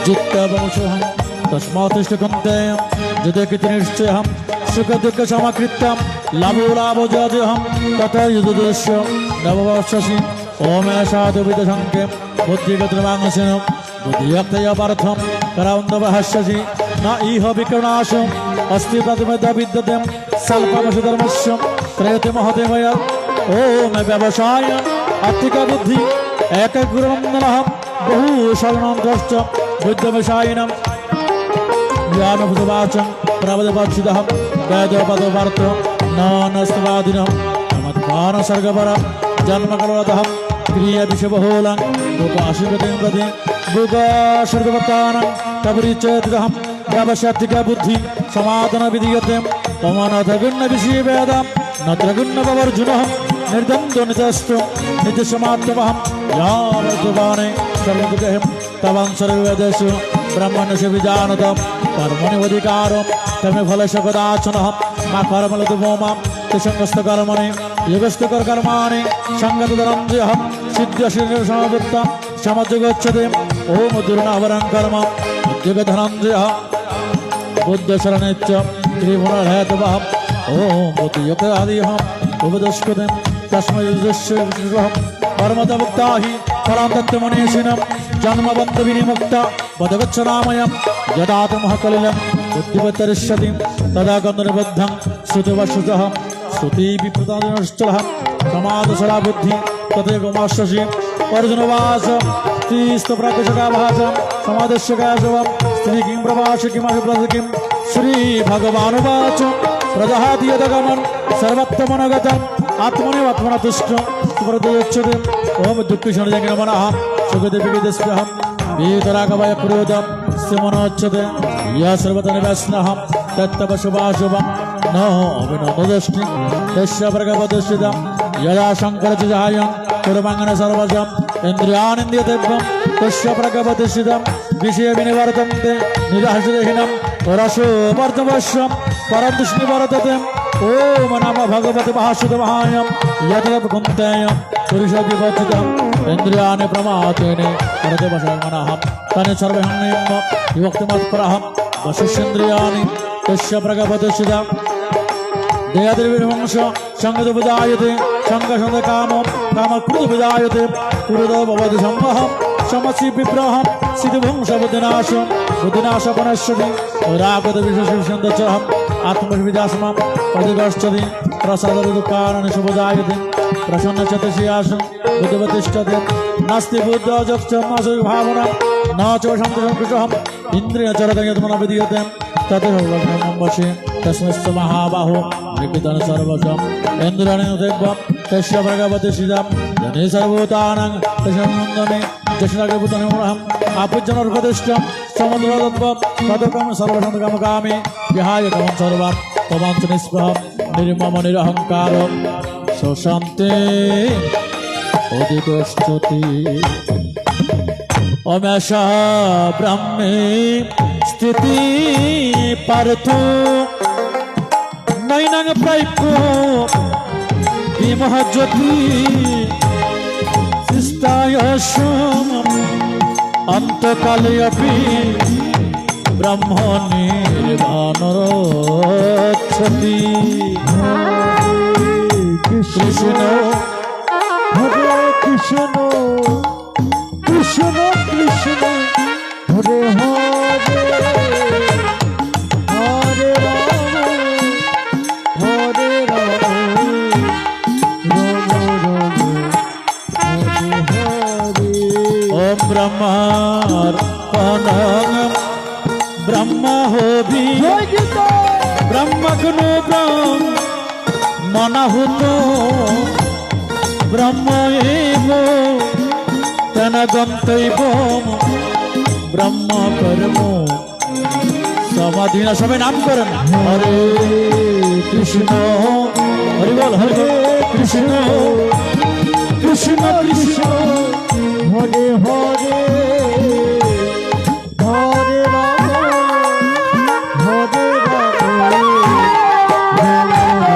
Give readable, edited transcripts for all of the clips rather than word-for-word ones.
जित्तवंशहं तस्मात्तिष्ठकन्तेयं यदि निश्चयहं सुखदुःखसमकृत्यं लाभोलाभोजहं तथा युद्धदृश्य नववर्षसि ओम साधुविदशङ्के बुद्धिगतमांसेन बुद्धियुक्तया पार्थं करावन्दवहस्यसि न इह विकर्णाशम् अस्ति प्रतिमेदा विद्यते स्वल्पमशधर्मस्य त्रयते महते मया ओम व्यवसाय आर्थिक बुद्धि एकगुरुवन्दनः बहु शरणं बुद्धविषायिनं ज्ञानबुधवाचं प्रबलपक्षितः वेदपदपार्थ नानस्तवादिनं मत्पानसर्गपरं जन्मकलवतः क्रियाविषबहुलं गोपाशिवतीं प्रति गोपाशर्गवतानं कबरिचेतितः व्यवसायिक बुद्धि समाधान विधीयते पवनथगुण्यविषयवेदं नत्रगुण्यवर्जुनः निर्द्वन्द्व निजस्तु निजसमात्मवहं यावद्वाने सर्वदुःखं तवं सर्ववेदेषु ब्रह्मण्यस्य विजानतं कर्मणिवधिकारं तमे फलस्य कदाचनः मा कर्मलतुभोमां तिसङ्गस्तकर्मणि युगस्तकर्माणि सङ्गतधनञ्जयः सिद्ध्यसिद्धिसमवृत्तं समजुगच्छते ॐ दुर्नाभरं कर्म उद्योगधनञ्जयः बुद्धशरणेच्च त्रिभुवनहेतवः ॐ बुद्धियुक्तादिहम् उपदस्कृतं तस्मै युजस्यहं कर्मतमुक्ता हि परान्तत्वमनीषिणं जन्मबन्धविनिमुक्ता वदगच्छरामयं यदा महकलिलं बुद्धिवतरिष्यति तदा गन्धनिबद्धं श्रुतिवश्रुतः श्रुतिविप्रदानश्चलः समादसरा बुद्धि तदेकमाश्यसि अर्जुनवास स्त्रीस्तप्रकशकाभासं समादस्यकाशवं स्त्री किं प्रभाष किमभिप्रस किं श्रीभगवानुवाच प्रजहातीयतगमन् सर्वत्वमनगतम् आत्मनेवात्मना तुष्टं सुप्रदोच्यते ओम दुःखशरणजनमनः सुखदेविकेतस्म्यहं वीतरागभयक्रोधं स्मनोच्यते यः सर्वतनिवस्नः तत्तपशुभाशुभं न अभिनन्ददृष्टिं तस्य प्रगपदुष्टितं यदा शङ्करचिजायं कुर्मङ्गन सर्वजम् इन्द्रियानिन्द्रियतेभ्यं तस्य प्रगपदुष्टितं विषयविनिवर्तन्ते निराशदेहिनं रसो वर्धवश्यं परदृष्टिवर्तते ओम नमः भगवते महासुतमहायं यतः कुन्तेयं पुरुषविवर्जितं इन्द्रियाणि प्रमातेने परते वशमनः तनि सर्वहन्यं विभक्तिमत्परः वशिष्येन्द्रियाणि तस्य प्रगपदुष्टितं देहद्रविवंश संगतुपजायते संगसंगकामो कामकृतुपजायते पुरुदभवति संवहं समसि विप्रहं सिद्धवंशबुद्धिनाशं बुद्धिनाशपनश्यति रागतविशेषन्दचहम् आत्मविदासमं पदिगच्छति प्रसाददुःखानि शुभजायते प्रसन्नचतुषियासं बुद्धिवतिष्ठते नास्ति बुद्धजक्षमासु भावना न च सन्तोषं इन्द्रियचरतं यद्मनः विधीयते तदेव लग्नं वशे तस्मैस्तु महाबाहो विकृतं सर्वजम् इन्द्रियाणिदेवं तस्य भगवति श्रीराम जने सर्वभूतानां तस्य नन्दने जशनागभूतनिमूढम् आपूज्यमर्पदिष्टं समुद्रदत्वं तदकं सर्वसन्तकामकामे विहाय कमं सर्वं तवां च निष्पहं निर्मम निरहङ्कारं स्वशान्ते अधिगच्छति अमेषा ब्रह्मे स्थिति पार्थो नैनं प्राप्यो धीमः ज्योति शिष्टाय अन्तकाले अपि ब्रह्म निर्वाणरोच्छति कृष्ण हरे कृष्ण कृष्ण कृष्ण हरे हरे हरे राम हरे राम राम राम हरे हरे ओम ब्रह्मार्पणं ब्रह्म होभि ब्रह्मग्नो ब्रह्मणहुतो ब्रह्म एव तेन गन्तव्यं ब्रह्म कर्मो समाधिना सबाई नाम करें हरे कृष्ण हरि बोल हरे कृष्ण कृष्ण कृष्ण हरे हरे हरे राम हरे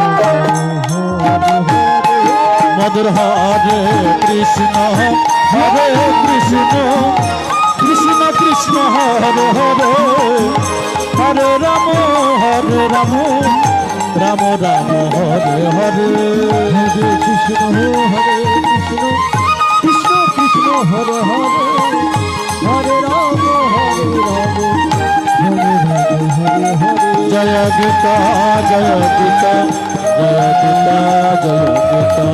राम मधुर हरे कृष्ण कृष्ण कृष्ण কৃষ্ণ হরে হরে হরে রাম রাম রাম হরে হরে হরে কৃষ্ণ কৃষ্ণ কৃষ্ণ হরে হরে হরে রাম হরে হরে জয় গীতা জয় গীতা জয় গীতা জয় গীতা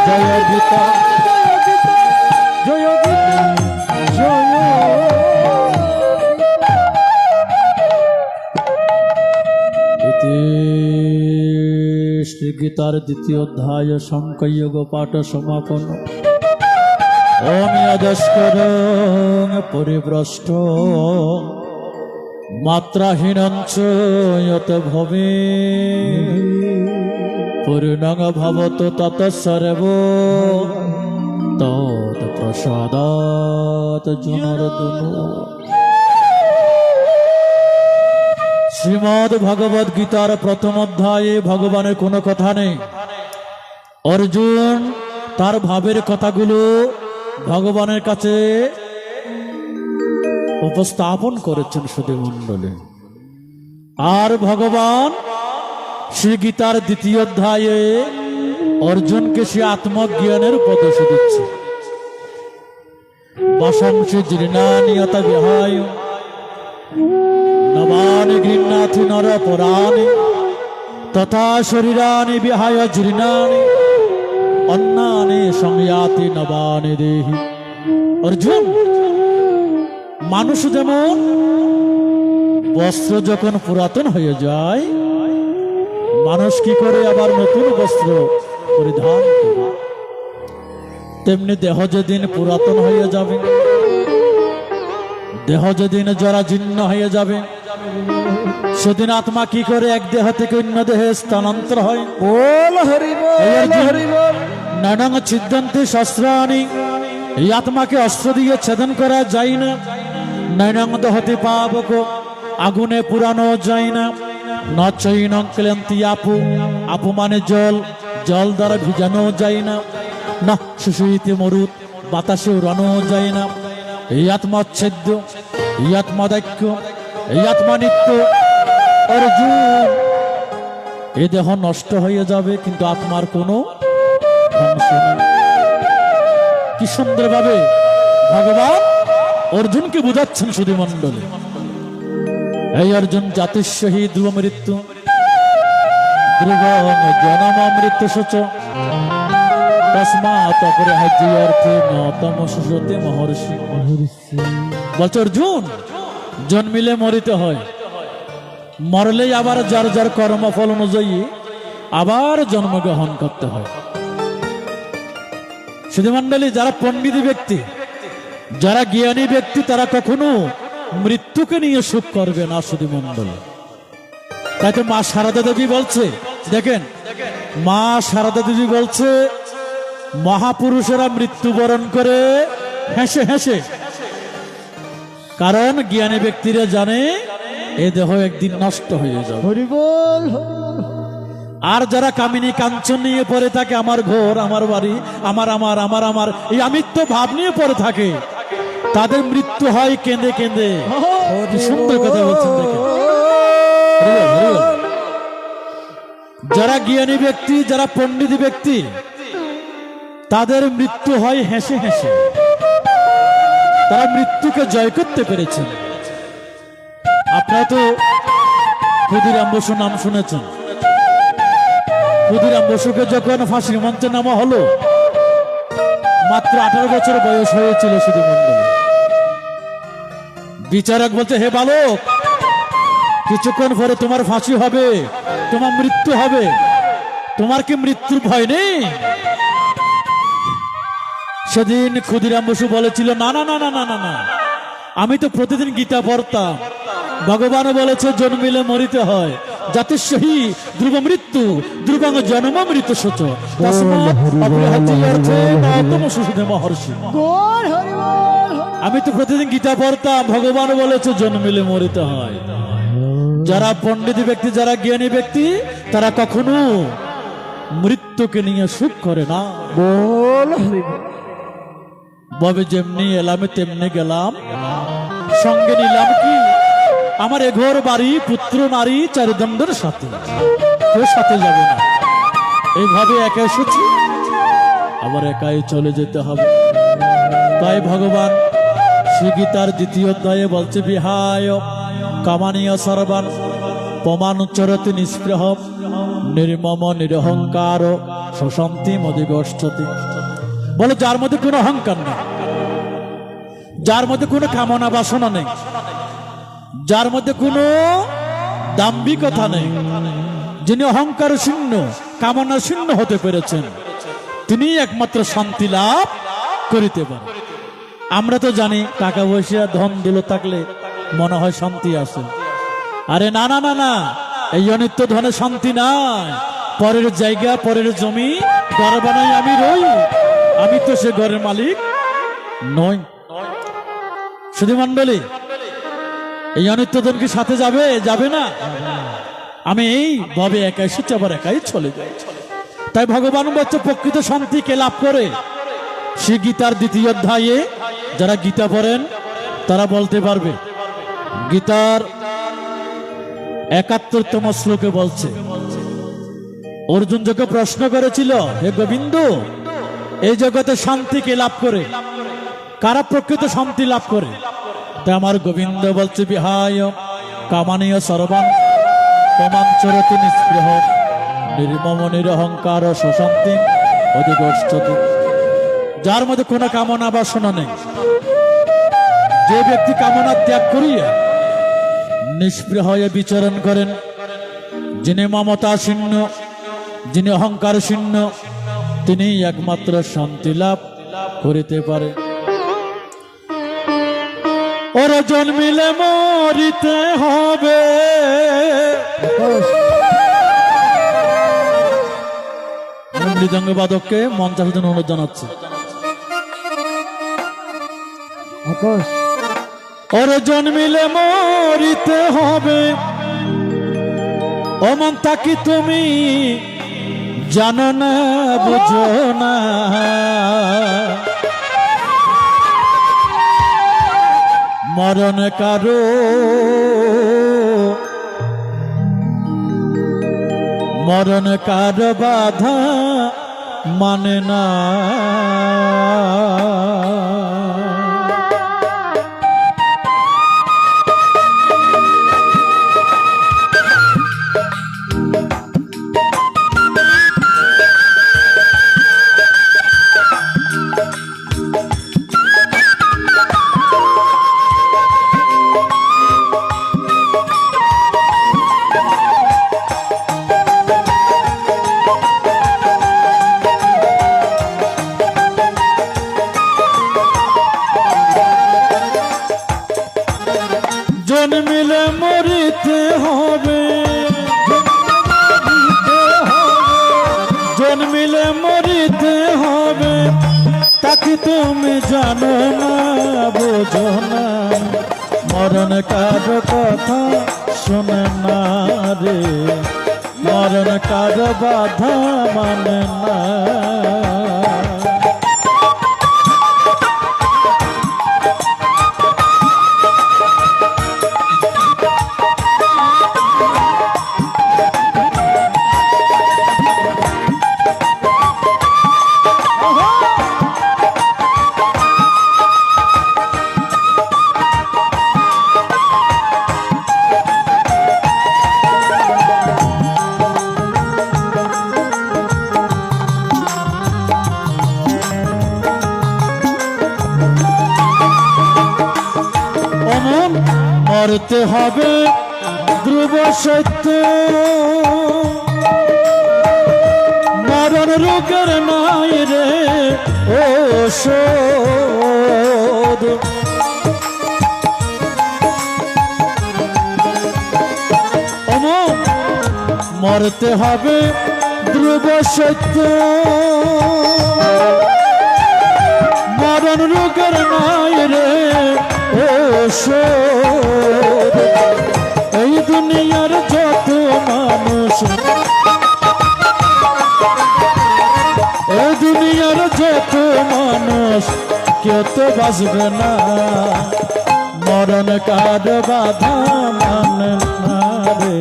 জয় গীতা জয় গীতা জয় ইতি শ্রী গীতার দ্বিতীয় অধ্যায় সাংখ্যযোগ পাঠ সমাপন। ওম যস্করং পরিভ্রষ্ট মাত্রাহীনঞ্চ যত ভবে পূর্ণং ভবতু তত সর্ব তৎ প্রসাদাৎ জনার্দন। শ্রীমদ্ ভগবদ গীতার প্রথম অধ্যায়ে ভগবানের কোনো কথা নেই। অর্জুন তার ভাবের কথাগুলো ভগবানের কাছে উপস্থাপন করেছেন সুধী মণ্ডলী। আর ভগবান শ্রী গীতার দ্বিতীয় অধ্যায়ে অর্জুনকে সে আত্মজ্ঞানের উপদেশ দিচ্ছে। বাসাংশী জীর্ণানিয়ত বিহায় নবানি গৃহ্ণাতি নর পরাণি তথা শরীরানি বিহায় জীর্ণানি অন্নানি সংয়াতি নবানি দেহি। অর্জুন, মানুষ যেমন বস্ত্র যখন পুরাতন হয়ে যায়, মানুষ কি করে আবার নতুন বস্ত্র পরিধান করে, তেমনি দেহ যেদিন পুরাতন হয়ে যাবে, দেহ যেদিন জরাজীর্ণ হয়ে যাবে, সেদিন আত্মা কি করে এক দেহ থেকে অন্য দেহে স্থানান্তর হয়। বল হরি বল হরি বল। নয়নং ছিদ্যন্তে শস্ত্রাণি, এই আত্মাকে অস্ত্র দিয়ে ছেদন করা যায় না। নয়নং দহতি পাবক, আগুনে পুরানো যায় না। নচৈনং ক্লান্তি আপু, আপু মানে জল, জল দ্বারা ভিজানো যায় না। না শুষয়িতে মরুত, বাতাসে উড়ানো যায় না। এই আত্মা অচ্ছেদ্য, এই আত্মা দাক্য, এই আত্মা নিত্য। অর্জুন, এই দেহ নষ্ট হয়ে যাবে কিন্তু আত্মার কোনো ধ্বংস নেই। কি সুন্দর ভাবে ভগবান অর্জুনকে বুঝাচ্ছেন সুধী মণ্ডলী। এই অর্জুন জাতিস্যহি ধ্রুব মৃত্যু, ধ্রুবং জনম মৃত্যু সচ তস্মাৎ অপরিহার্য অর্থে ন তমসতে মহর্ষি। বলছে অর্জুন, জন্মিলে মরিতে হয়, মরলেই আবার যার যার কর্মফল অনুযায়ী আবার জন্মগ্রহণ করতে হয়। সুধী মণ্ডলী, যারা পণ্ডিত ব্যক্তি, যারা জ্ঞানী ব্যক্তি, তারা কখনো মৃত্যুকে নিয়ে সুখ করবে না সুধী মণ্ডলী। তাই তো মা শারদা দেবী বলছে, দেখেন মা শারদা দেবী বলছে, মহাপুরুষেরা মৃত্যুবরণ করে হেসে হেসে, কারণ জ্ঞানী ব্যক্তিরা জানে এ দেহ একদিন নষ্ট হয়ে যাবে। হরি বল। আর যারা কামিনী কাঞ্চন নিয়ে পড়ে থাকে, আমার ঘর, আমার বাড়ি, আমার আমার আমার আমার এই আমিত্ব ভাব নিয়ে পড়ে থাকে, তাদের মৃত্যু হয় কেঁদে কেঁদে। কি সুন্দর কথা বলছেন দেখেন। হরি বল, হরি বল। যারা জ্ঞানী ব্যক্তি, যারা পণ্ডিত ব্যক্তি, তাদের মৃত্যু হয় হেসে হেসে। তারা মৃত্যুকে জয় করতে পেরেছেন। আপনারা তো ক্ষুদিরাম বসু নাম শুনেছেন। ক্ষুদিরাম বসুকে যখন ফাঁসির মঞ্চে নামা হলো, মাত্র 18 বছর বয়স হয়েছিল সুধী মণ্ডলী। বিচারক বলছে, হে বালক, কিছুক্ষণ পরে তোমার ফাঁসি হবে, তোমার মৃত্যু হবে, তোমার কি মৃত্যুর ভয় নেই? সেদিন ক্ষুদিরাম বসু বলেছিল, না না না না না না না, আমি তো প্রতিদিন গীতা পড়তাম, ভগবান বলেছে জন্মিলে মরিতে হয়, জাতিস্যহি ধ্রুব মৃত্যু, ধ্রুবং জন্ম মৃত্যু সচ তস্মাৎ অপরিহার্য অর্থে ন তমসতে মহর্ষি। আমি তো প্রতিদিন গীতা পড়তাম, ভগবান বলেছে জন্মিলে মরিতে হয়। যারা পণ্ডিত ব্যক্তি, যারা জ্ঞানী ব্যক্তি, তারা কখনো মৃত্যুকে নিয়ে সুখ করে না। বল হরি বল। ববে যেমনি এলাম তেমনি গেলাম, সঙ্গে নিলাম কি আমার এঘর বাড়ি পুত্র নারী চারিদণ্ডের সাথে, কেউ সাথে যাবে না। এইভাবে একা এসেছি, আবার একাই চলে যেতে হবে। তাই ভগবান শ্রী গীতার দ্বিতীয় অধ্যায়ে বলছে, বিহায় কামানীয় সর্বান পমানুচরতি নিস্পৃহ নির্মম নিরহংকার শশান্তি মদিগষ্ঠতি। বলে যার মধ্যে কোনো অহংকার নেই, যার মধ্যে কোনো কামনা বাসনা নেই, যার মধ্যে কোনো দাম্ভিকতা নেই, যিনি অহংকার শূন্য কামনা শূন্য হতে পেরেছেন, তিনি একমাত্র শান্তি লাভ করিতে পারেন। আমরা তো জানি টাকা পয়সা ধন দৌলত থাকলে মনে হয় শান্তি আছে। আরে না না না না, এই অনিত্য ধনে শান্তি নাই। পরের জায়গা পরের জমি ঘর বানাই আমি রই, আমি তো সে ঘরের মালিক নই। শুধু মন্ডলী, এই অনিত্য ধন কি সাথে যাবে? যাবে না। আমি এই ভাবে একাই এসেছি, আবার একাই চলে যাই। তাই ভগবান বলছে প্রকৃত শান্তি কে লাভ করে? সে গীতার দ্বিতীয় অধ্যায়ে যারা গীতা পড়েন তারা বলতে পারবে। গীতার ৭১তম শ্লোকে বলছে, অর্জুন যখন প্রশ্ন করেছিল, হে গোবিন্দ, এই জগতে শান্তি কে লাভ করে? কারা প্রকৃত শান্তি লাভ করে? তাই আমার গোবিন্দ বলছে, বিহায় কামানীয় সর্বান পমাঞ্চরতি নিস্পৃহ নির্মম নিরহংকার শশান্তি অধিগচ্ছতি। যার মধ্যে কোনো কামনা বাসনা নেই, যে ব্যক্তি কামনা ত্যাগ করিয়া নিষ্পৃহ হয়ে বিচরণ করেন, যিনি মমতা শূন্য, যিনি অহংকার শূন্য, তিনি একমাত্র শান্তি লাভ করিতে পারে। ওরা জন্মিলে মরিতে হবে। মৃদঙ্গ বাদককে মঞ্চাসের জন্য অনুরোধ জানাচ্ছে। ওরে জন্মিলে মরিতে হবে, অমন তাকি তুমি জানো না, বুঝো না। মরণ কারো মরণ কার বাধা মানে না। জন্মিলে মরিতে হবে, জন্মিলে মরিতে হবে, তাকে তুমি জানো না, বোঝো না। মরণ কার কথা শোনে না রে, মরণ কার বাধা মানে না। মরতে হবে ধ্রুব সত্য, মরণ রোগের নাই রে ঔষধ। মরতে হবে ধ্রুব সত্য, মরণ রোগের নাই রে ঔষধ। এই দুনিয়ার যত মানুষ, এই দুনিয়ার যত মানুষ, কেউ তো বাঁচবে না। মরণ কার বাধা মানে না রে,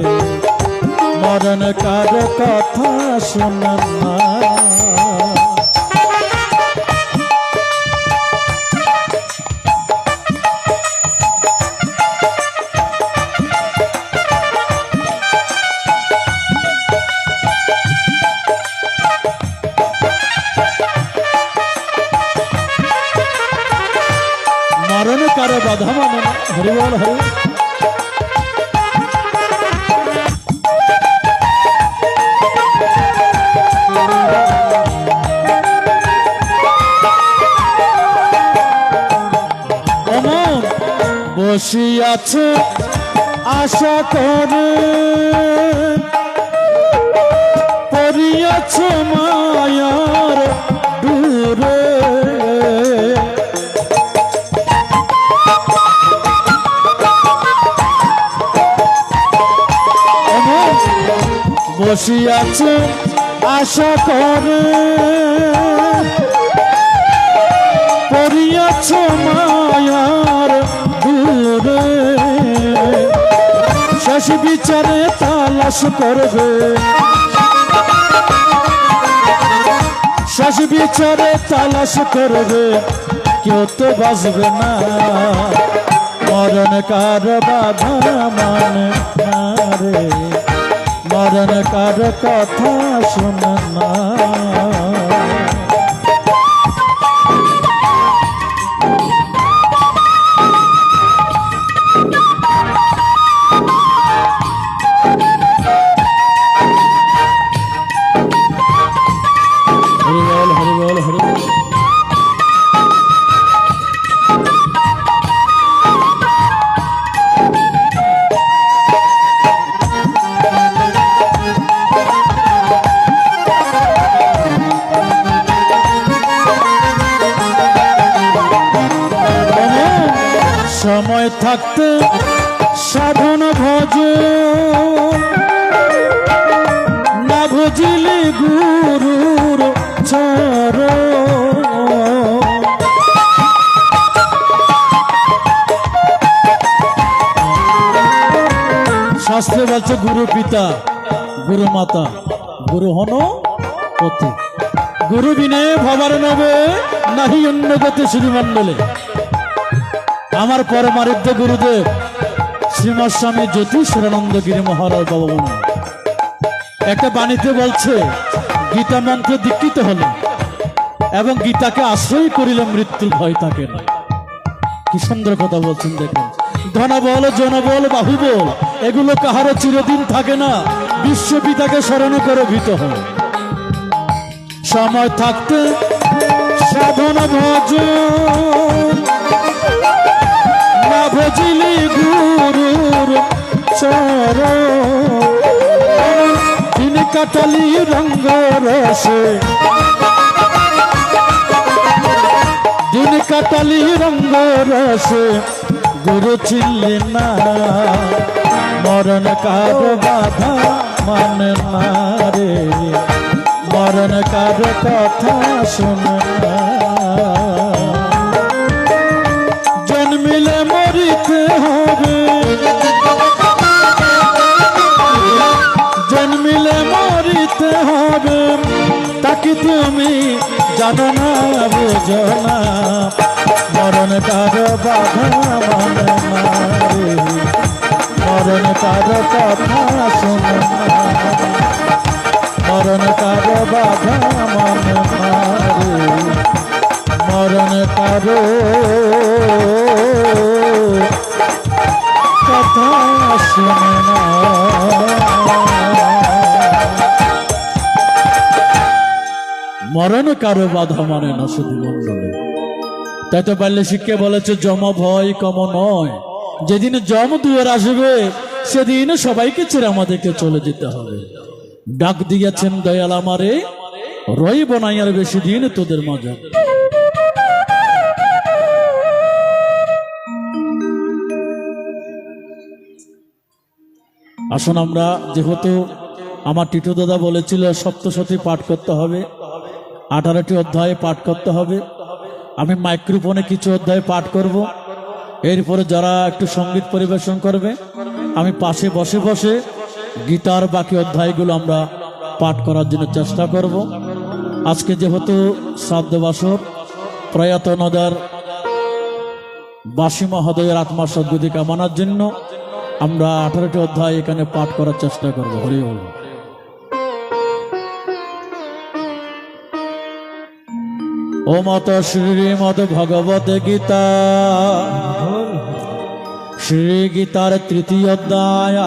মরণ কার কথা শোনে না। মরণ কার বাধা মানে না, হরি বল হরি। অমন বসিয়াছে আশা করে, পড়িয়াছে মায়ার দূরে। বসিয়াছে আশা করে, পড়িয়াছে মায়ার দূরে। শেষ বিচারে তালাশ করবে, শেষ বিচারে তালাশ করবে, কেউ তো বাঁচবে না। মরণ কার বাধা মানে না রে, মরণ কার কথা শোনে না। হরি বল হরি বল হরি বল। সময় থাকতে সাধন ভজ, না ভজিলে গুরুর চরণ। শাস্ত্রে বলছে গুরু পিতা, গুরু মাতা, গুরু হন পতি। গুরু বিনে ভবার নবে, নাহি অন্য গতি শ্রীমণ্ডলে। আমার পরমারাধ্য গুরুদেব শ্রীমৎ স্বামী জ্যোতিষানন্দ গিরি মহারাজ বাবা একটা বাণীতে বলছে, গীতা মন্ত্রে দীক্ষিত হলে এবং গীতাকে আশ্রয় করিলে মৃত্যুর ভয় থাকে না। কি সুন্দর কথা বলছেন দেখেন। ধনবল জনবল বাহুবল এগুলো কাহারও চিরদিন থাকে না, বিশ্বপিতাকে স্মরণ করে ভীত হয়। সময় থাকতে সাধন ভজন, না ভজিলি গুরুর চরণ। দিন কাটালি রঙ্গ রসে, দিন কাটালি রঙ্গ রসে, গুরু চিনলি না। মরণ কার বাধা মানে না রে, মরণ কার কথা শোনে না। জন্মিলে মরিতে হবে, জন্মিলে মরিতে হবে, তাকে তুমি জানো না বুঝো না। মরণ কার বাধা মানে না রে, মরণ কার কথা শোনে না। মরণ কার বাধা মানে না রে, মরণ কার কথা শোনে না। মরণ কারো বাধা মানে না শুধু মন্ডলে। তাই তো বাল্য শিক্ষা বলেছে, জম ভয় কম নয়। যেদিন জম দুয়ার আসবে সেদিন সবাইকে ছেড়ে আমাদেরকে চলে যেতে হবে। ডাক দিয়েছেন দয়াল আমারে, রইব না আর বেশি দিন তোদের মাঝে। আসুন আমরা, যেহেতু আমার টিটু দাদা বলেছিল সপ্তশতী পাঠ করতে হবে, 18টি অধ্যায় পাঠ করতে হবে। আমি মাইক্রোফোনে কিছু অধ্যায় পাঠ করব, এরপরে যারা একটু সঙ্গীত পরিবেশন করবে, আমি পাশে বসে বসে গীতার বাকি অধ্যায়গুলো আমরা পাঠ করার জন্য চেষ্টা করব। আজকে যেহেতু শ্রাদ্ধ বাসর, প্রয়াত নদার বাসী মহোদয়ের আত্মার সদ্গতি কামনার জন্য আমরা 18টি অধ্যায় এখানে পাঠ করার চেষ্টা করব। হরি বল। ও মত শ্রীমদ ভগবত গীতা, শ্রী গীতার তৃতীয় অধ্যায়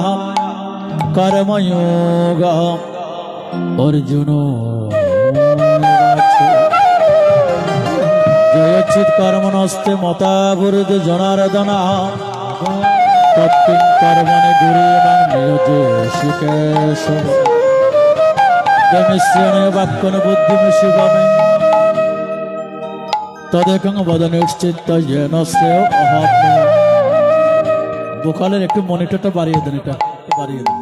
কর্মযোগ। অর্জুন জয়চিত কর্মণস্তে মতাবুরুদ জনার্দনা, তত্ত্বিং কর্মণি গুরুণাং নিয়োজে শিকেশ, মিশ্রণে বাক্যন বুদ্ধিম শিবমে তদেকং বদ নিশ্চিত যেন শ্রেয় অহাত্ম। বোকালের একটু মনিটরটা বাড়িয়ে দেন, এটা বাড়িয়ে দেন।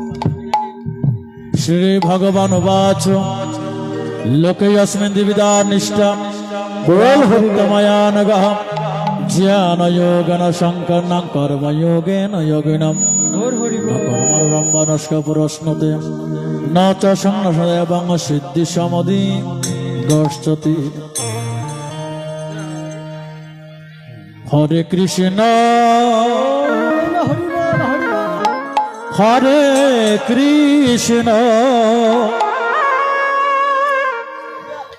শ্রী ভগবান বাচ লোকে অস্মিন দিবিদা নিষ্ঠা ভক্তময়ানগ জ্ঞান যোগন শঙ্করণং কর্মযোগেন যোগিনম কর্মরম্বনস্ক পুরস্নতে ন চ সংনশদেবং সিদ্ধি সমধি গচ্ছতি। হরে কৃষ্ণ হরে কৃষ্ণ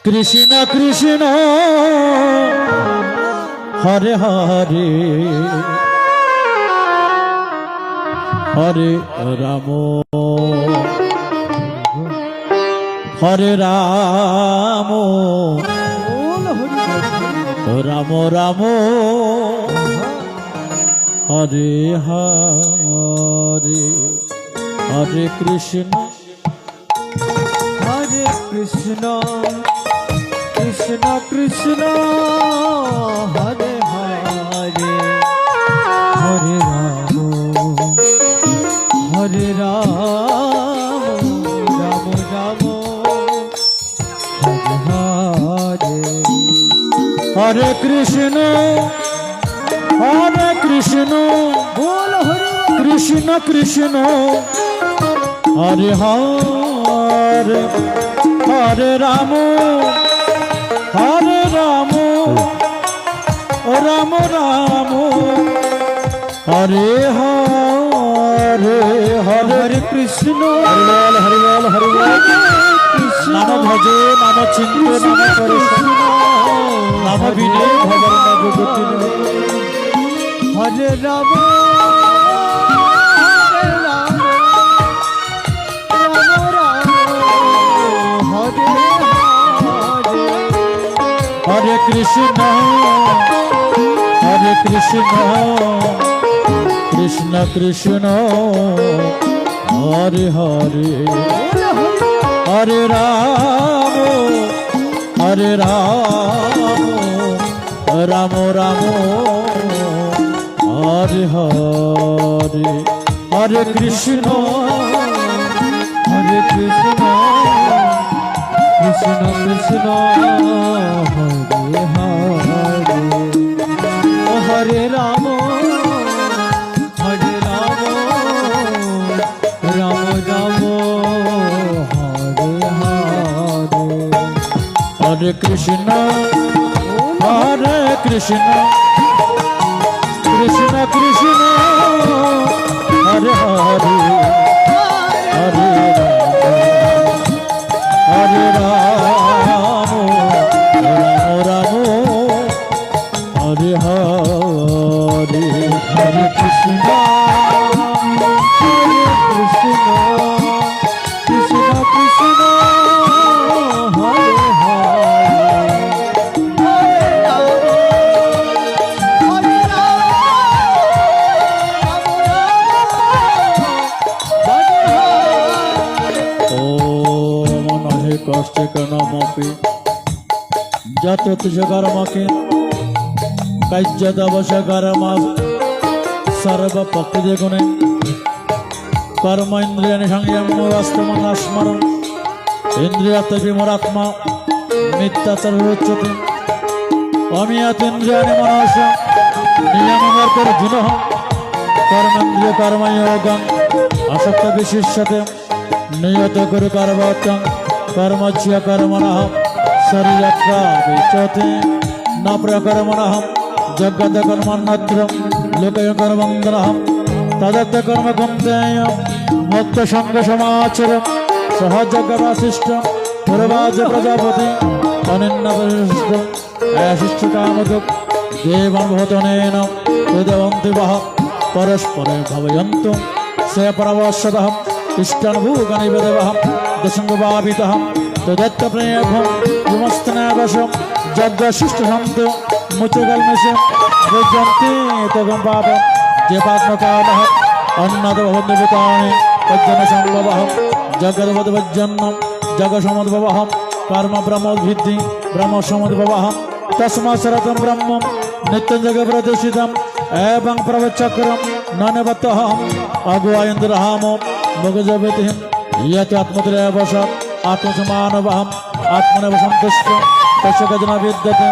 কৃষ্ণ কৃষ্ণ হরে হরে, হরে রাম হরে রাম রাম রাম হরে হরে, হরে কৃষ্ণ হরে কৃষ্ণ কৃষ্ণ কৃষ্ণ হরে হরে, হরে রাম হরে রাম রাম রাম হরে হরে। হরে কৃষ্ণ হরে কৃষ্ণ বল হরি কৃষ্ণ কৃষ্ণ হরে হরে, হরে রাম হরে রাম রাম রাম হরে হরে, হরে কৃষ্ণ হরিবল হরিবল হরিবল। নাম ভজে নাম চিন্তে নাম করে নাম বিনে ভগবান নাম গতি। হরে রাম হরে রাম রাম রাম হরে হরে। হরে কৃষ্ণ হরে কৃষ্ণ কৃষ্ণ কৃষ্ণ হরে হরে, হরে রাম হরে রাম রাম রাম হরে হরে, হরে কৃষ্ণ হরে কৃষ্ণ কৃষ্ণ কৃষ্ণ হরে হরে, হরে রাম হরে রাম রাম রাম হরে হরে। হরে কৃষ্ণ হরে কৃষ্ণ কৃষ্ণ কৃষ্ণ হরে হরে, হরে হরে রাম রাম রাম হরে হরে, হরে কৃষ্ণ হরে কৃষ্ণ কৃষ্ণ কৃষ্ণ হরে হরে, হরে রাম হরে রাম রাম রাম হরে হরে। ও মনহে কষ্টে কনমপি যত তুজকর্মকে কার্যদবশকর্ম সর্বপক্ষে গুণে কর্ম ইন্দ্রিয়াণি সংযম অস্তমনাস্মরণ ইন্দ্রিয়াত বিমরাত্মা মিথ্যাচার উচ্যতে অমিয়াত ইন্দ্রিয়াণি মনস নিয়মর্জুন কর্মেন্দ্রিয় কর্মযোগং আসক্ত বিশিষ্যতে নিয়ত গুরু কর্মত্যং কর্মচ্য কর্মণঃ শরীরত্রা বিচ্যতে ন প্রকর্মণঃ জগত কর্মণ্যত্র লোকয় কর্মন্দনঃ তদত্ত কর্ম কুন্তেয় মুক্ত সঙ্গ সমাচর সহযোগ বাসিষ্ঠ পূর্বাজ প্রজাপতি অনন্য বশিষ্ঠ অশিষ্ঠ কামদুক দেবং ভূতনেন উদবন্তি বহ পরস্পরে ভবয়ন্তু সে পরবশতঃ ইষ্টান ভূগণি বেদবহ দশঙ্গভাবিতঃ তদত্ত প্রেয়ভম বিমস্তনাবশম যজ্ঞ শিষ্ট সন্ত মুচগলমেশ যজ্ঞন্তি তগম পাপম যে পাত্মকালঃ অন্নদ ভবন্দিভূতানি তজ্জন সম্ভবঃ জগদ্বদ্ভজ্জন্নম জগসমদ্ভবঃ কর্ম ব্রহ্মোদ্ভিদ্ধি ব্রহ্ম সমদ্ভবঃ তস্মাৎ সরতম ব্রহ্মম নিত্যং জগ প্রতিষ্ঠিতম এবং প্রবচক্রম ননবতঃ অগুয়ায়ন্দ্রহাম মগজবতি ইয়ত আত্মত্রয়বশ আত্মসমানবহম আত্মনব সন্তুষ্ট তস্য গজনা বিদ্যতে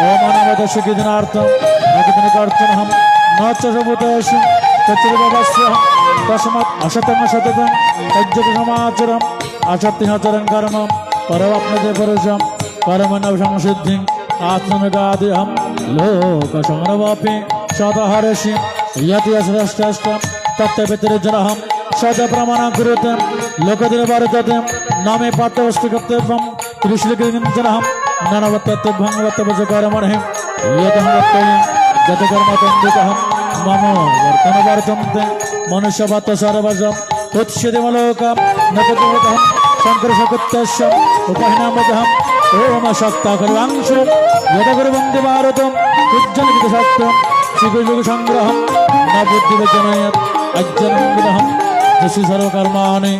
ওমানবদশ কিদিনার্থম নকিদিনকার্চনহম ন চ সভূতেষু তচ্চৈবস্যহম তস্মাৎ অসতম সততম তজ্জগ সমাচরম অসত্যহচরং কর্ম পরমাপ্নতে পুরুষম কর্মণব সংসিদ্ধিং আত্মনগাদিহম লোক সংরবাপি শতহর্ষি ইয়তি শ্রেষ্ঠম তত্ত্ববিতরিজনহম সদ প্রমাণং কুরুতে লোকদিন ভারততে নামে পাত্রবস্তু কর্তব্যম ত্রিশ্লিকিঞ্জনহম ননবত্তভঙ্গবত্তবচ কর্মণে ইয়তহম দত্তয়ে যত কর্মতন্দিতহম মম বর্তন বর্তন্তে মনুষ্যবত সর্বজম উৎসিদিমলোকম নতদেবতহম শঙ্কর সকুত্যস্যম উপহিনামতহম ওম শক্তাকর্বাংশ যতগুরুবন্দে ভারতম উজ্জ্বলিত সত্যম শ্রীগুরুযুগ সংগ্রহম ন বুদ্ধিবিজনয়ত অজ্জনঙ্গিদহম যশি সর্বকর্মাণি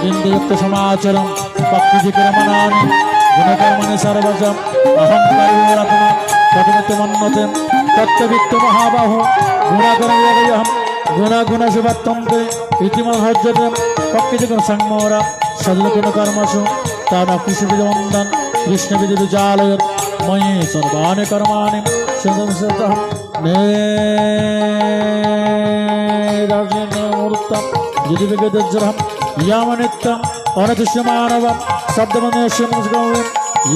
ইন্দ্রযুক্ত সমাচরম ভক্তিকর্মণানি গুণকর্মণি সর্বজম অহংকারোরাত্মা প্রতিমতে মন্যতে তত্ত্ববিত্ত মহাবাহু গুণাগুণযোগয়হম গুণাগুণ শুভত্তন্তে ইতিমহজ্জতে ভক্তিযুগ সংমোরা সদলগুণ কর্মসু তান কৃষ্ণবিদবন্দন কৃষ্ণবিধি বিজালয়ত ময়ি সর্বাণি কর্মাণি সদস্যতঃ নেদার্জনমূর্তম যদি বিগতজ্জরহম ইয়ামনিত্যম অনতিষ্যমানবম শব্দমন্যস্যমস্গৌম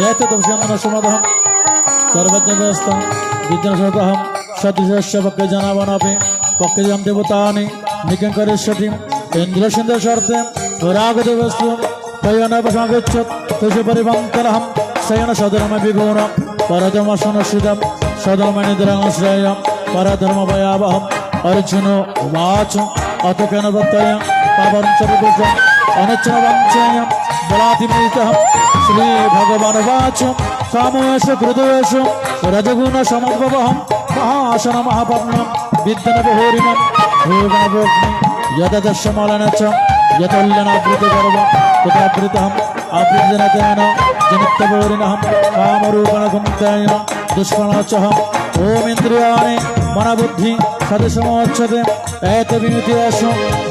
এতদংশমনসমদহম সর্বজ্ঞব্যস্তম বিদ্যানসতহম সদৃশস্য পক্ষে জনাবনপি পক্ষে জম দেবতানি নিকং করিষ্যতি ইন্দ্রসিন্ধ শর্তে রাগদেবস্তু তয়নবসমাগচ্ছত তুষে পরিবন্তরহম শয়ন সদরম বিগুণ পরদমসনশ্রিতম সদমনিদ্রংশ্রেয়ম পরধর্মভয়াবহম অর্জুন উবাচ অত কেন দত্তয় পাবঞ্চ বিদুষম অনচ্ছন বঞ্চয় বলাতিমিতহম শ্রী ভগবান উবাচ কামেশ হৃদয়েশ রজগুণ সমদ্ভবহম মহাসন মহাপন্নম বিদ্যনবহোরিণম ভূগণভোগ্নি যদদর্শমলন চ यतोल्यनावृति गर्व तथावृतहम आवृतजनतेन जनित्यभूरिणहम कामरूपणकुन्तेन दुष्पणोच्चहम ओम इंद्रियाणि मनबुद्धि सदसमोच्यते एतविनुतेषु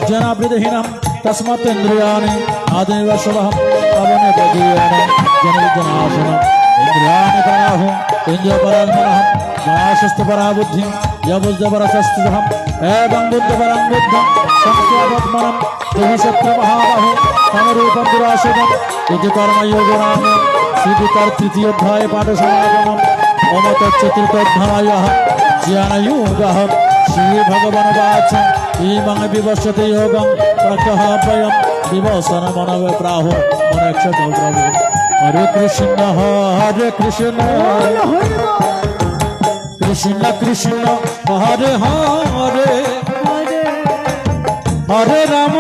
जनावृतहीनहम तस्मात् इंद्रियाणि आदिनिवशवहम पवनबदीयन जनविजनाशनम इंद्रियाणि पराहु इंद्रियपरान्मनहम नाशस्तपरा बुद्धि यबुद्धपरसस्तुहम एवं बुद्धपरं बुद्धं संस्कृतमनम शत्रु महाबाहु समरूपम दुराशदम इति कर्मयोगनाम श्रीगीतार तृतीय अध्याय पाठ समागमम ओम तच्चतुर्थोऽध्यायः ज्ञानयोगः श्री भगवान वाच इमं विवस्यते योगं प्रकहापयं विवसन मनवे प्राहो मनक्षत प्रभु हरे कृष्ण कृष्ण कृष्ण हरे हरे हरे राम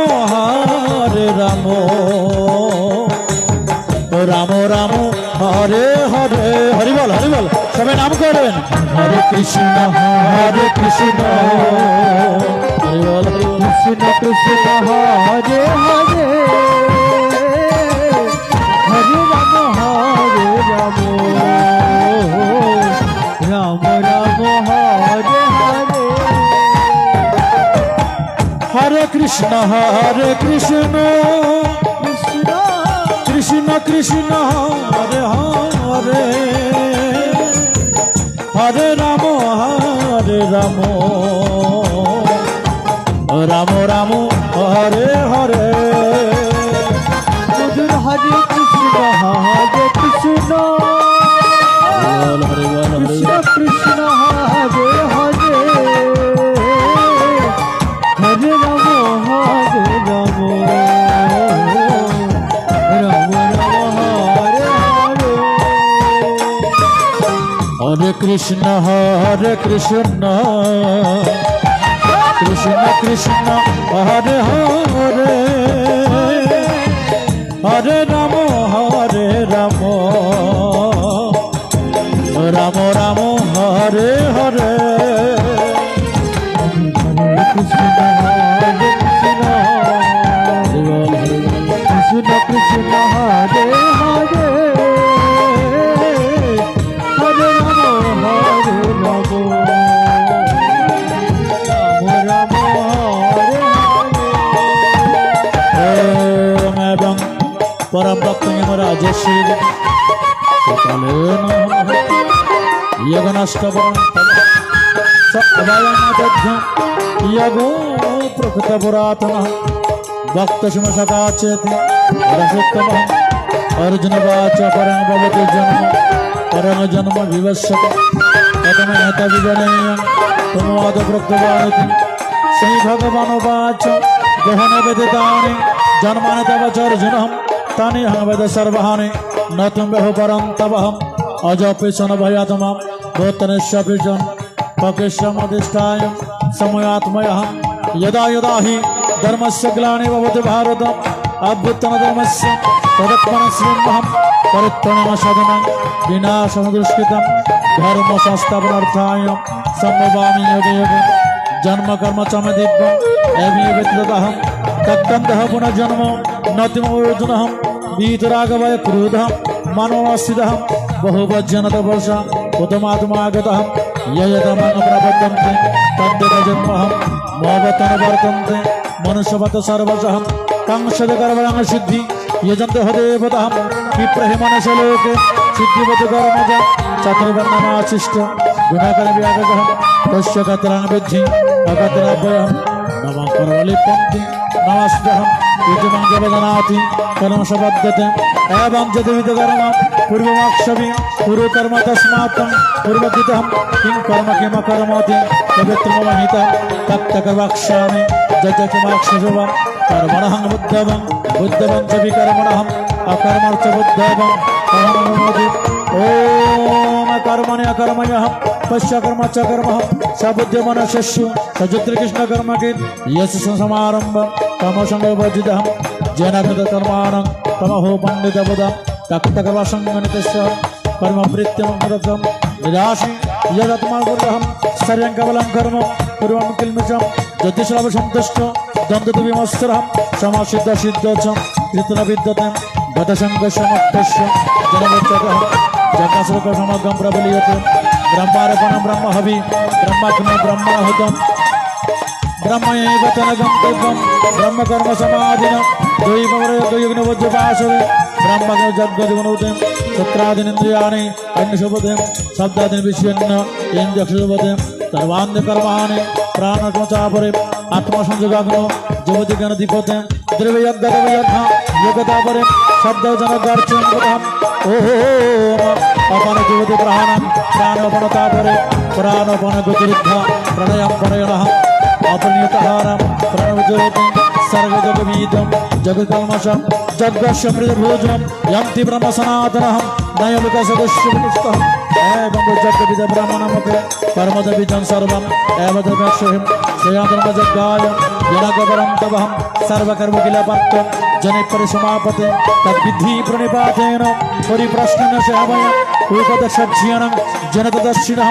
राम राम हरे हरे हरि बोल सबे नाम करें हरे कृष्ण कृष्ण कृष्ण हरे हरे हरे राम राम राम हरे हरे हरे कृष्ण कृष्ण कृष्ण हरे हरे হরে রাম রাম রাম হরে হরে মধুর হরে কৃষ্ণ কৃষ্ণ হরে বল হরে কৃষ্ণ কৃষ্ণ হরে হরে হরে রাম রাম হরে হরে হরে কৃষ্ণ কৃষ্ণ কৃষ্ণ হরে হরে হরে রাম রাম রাম হরে হরে কৃষ্ণ কৃষ্ণ কৃষ্ণ হরে হরে হরে রাম রাম হরে ओम एवं परम भक्त राजश्री सकाले यगनष्टवरण यगो प्रकृत पुरातन भक्त शिवसका चेति रसोत्तम अर्जुन वाच परं भवति जन्म परं जन्म विवस्यते कथम एत विजनेयं तमोद प्रकृतवानिति श्री भगवान वाच गहन विदितानि जन्मानि तव चर्जुनहं तानि अहं वेद सर्वाणि न त्वं बहु परं तवहम् अजपि सन भयात्मा भूतनिश्यपि च पकिष्यमधिष्ठाय समयात्मयः यदा यदा हि धर्मस्य ग्लानिर्भवति भारत अभ्युत्थानधर्मस्य तदात्मनः श्रीमहं परित्राणसाधनं विनाशं दुष्कृतं धर्मसंस्थापनार्थाय सम्भवामि युगे युगे जन्म कर्म च मे दिव्यम् एवं विद्युतहं तत्तन्दः पुनर्जन्म नतिमोर्जुनहं वीतरागवय क्रोधः मानवास्थितहं बहुवज्जनतवर्ष उत्तमात्मागतः ययतमं प्रपद्यन्ते तद्यतजन्महं मोहवतनवर्तन्ते मनुष्यवत सर्वशः कंसदकर्मणं सिद्धि यजन्ते हदेवतः विप्रहिमनशलोके सिद्धिवति कर्मज चतुर्वर्णमाशिष्ट गुणकरव्यागतः तस्य कतरां विद्धि अकतराभयः नमः कर्मलिपन्ति नमस्तेऽहम् इति जपदनाति कर्मशबद्धते एवं जदविदकर्म पूर्वमाक्षवि पूर्वकर्म तस्मात् पूर्वकृतं किं कर्म किमकर्मति पवित्रमहितः तत्तकर्मक्ष्यामि जजकिमाक्षशव कर्मणः बुद्धवं च विकर्मणः अकर्मश्च बुद्धवं कर्मणोति ॐ कर्मणि अकर्मण्यः पश्य कर्म च कर्म स बुद्धिमनशस्यु सचित्रकृष्ण कर्म के यश समारंभ तमसंगवर्जितः जेन कृतकर्माणं तमहो पंडितबुधं तक्तकर्मसंगनितस्य कर्म प्रीत्यमृतं निराशि यदत्मागुरहं सर्वं केवलं कर्म पूर्वं किल्मिषं ज्योतिषलभसन्तुष्ट दन्तुविमस्त्रहं समासिद्धसिद्धोचं कृतनविद्यते गतसङ्गसमुक्तस्य जनवच्चतः जगत्सर्वसमग्रं प्रबलीयते ब्रह्मार्पणं ब्रह्महवि ब्रह्मग्नो ब्रह्मणहुतं ब्रह्मैव तनगं दिव्यं ब्रह्मकर्म समाधिनं द्वैमवरद्वयुग्नवज्रपाशवे ब्रह्मग्नो जग्गदिगुणुते सत्रादिनिन्द्रियाणि अन्यशुभते शब्दादिनि विषयन्न इन्द्रियक्षुभते सर्वान्यकर्माणि प्राणकमचापरे आत्मसंयोगाग्नो ज्योतिगणदीपते द्रव्ययज्ञतवयज्ञ योगतापरे शब्दजनगार्चनगतः ओहो अपन ज्योति प्राणं प्राणपणतापरे प्राणपणगतिरुद्ध प्रणयं प्रणयणः अपनियतहारं प्रणवज्योति सर्वजगवीतं जगत्कल्मषं जगदशमृतभोजं यन्ति ब्रह्म सनातनः नयविकसदस्यविनिष्टः एवं जगद्विदब्रह्मणमुखे कर्मदविजं सर्वं एवदपेक्षहिं श्रेयाधर्मजग्गाय जनकपरं तवहं सर्वकर्मकिलपर्तं जनिपरिसमापते तद्विद्धि प्रणिपातेन परिप्रश्नेन सेवय उपदशज्ञानं जनतदर्शिनः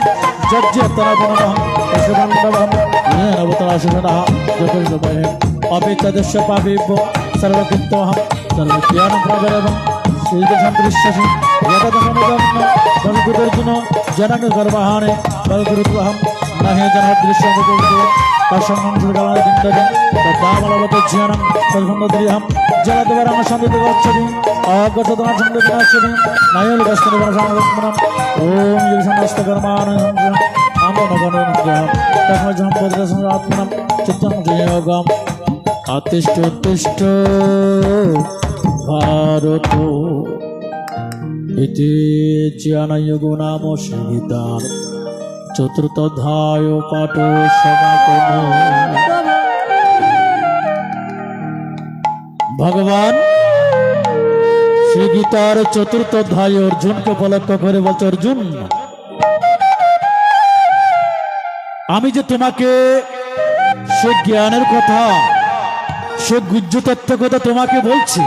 जज्यतनपुनः पशुबन्धवं येन उतराशिनः जगद्भयम् अपि तदस्य पापेभ्यो सर्वकृत्वहं सर्वज्ञानं प्रबलवं श्रीदशन्दृश्यसि यतदसमुदं बलकुदर्जुन जनकगर्वाणे बलगुरुत्वहं न हि जनदृश्यमुदो कशमं सुरगादिन्दजं तद्दामलवतज्ञानं तद्भन्दद्रियं जलद्वरं सन्दितगच्छति অগতনা সংবেদনাশ্রী নায়ল গস্তনে বনসামগ্রম ওম যোগসনস্তকর্মান আমনগণগ্রহম তখন পদ্রসমাত্মনম চিত্তং যোগম আতিষ্ঠ উত্তিষ্ঠ ভারত ইতি জ্ঞানযোগো নাম সংহিতার চতুর্থোধ্যায় পাঠ সমাপন। ভগবান শ্রী গীতার চতুর্থ অধ্যায় অর্জুনকে উপলক্ষ করে বলছে, অর্জুন আমি যে তোমাকে সে জ্ঞানের কথা, সে গুহ্য তত্ত্ব কথা তোমাকে বলছি,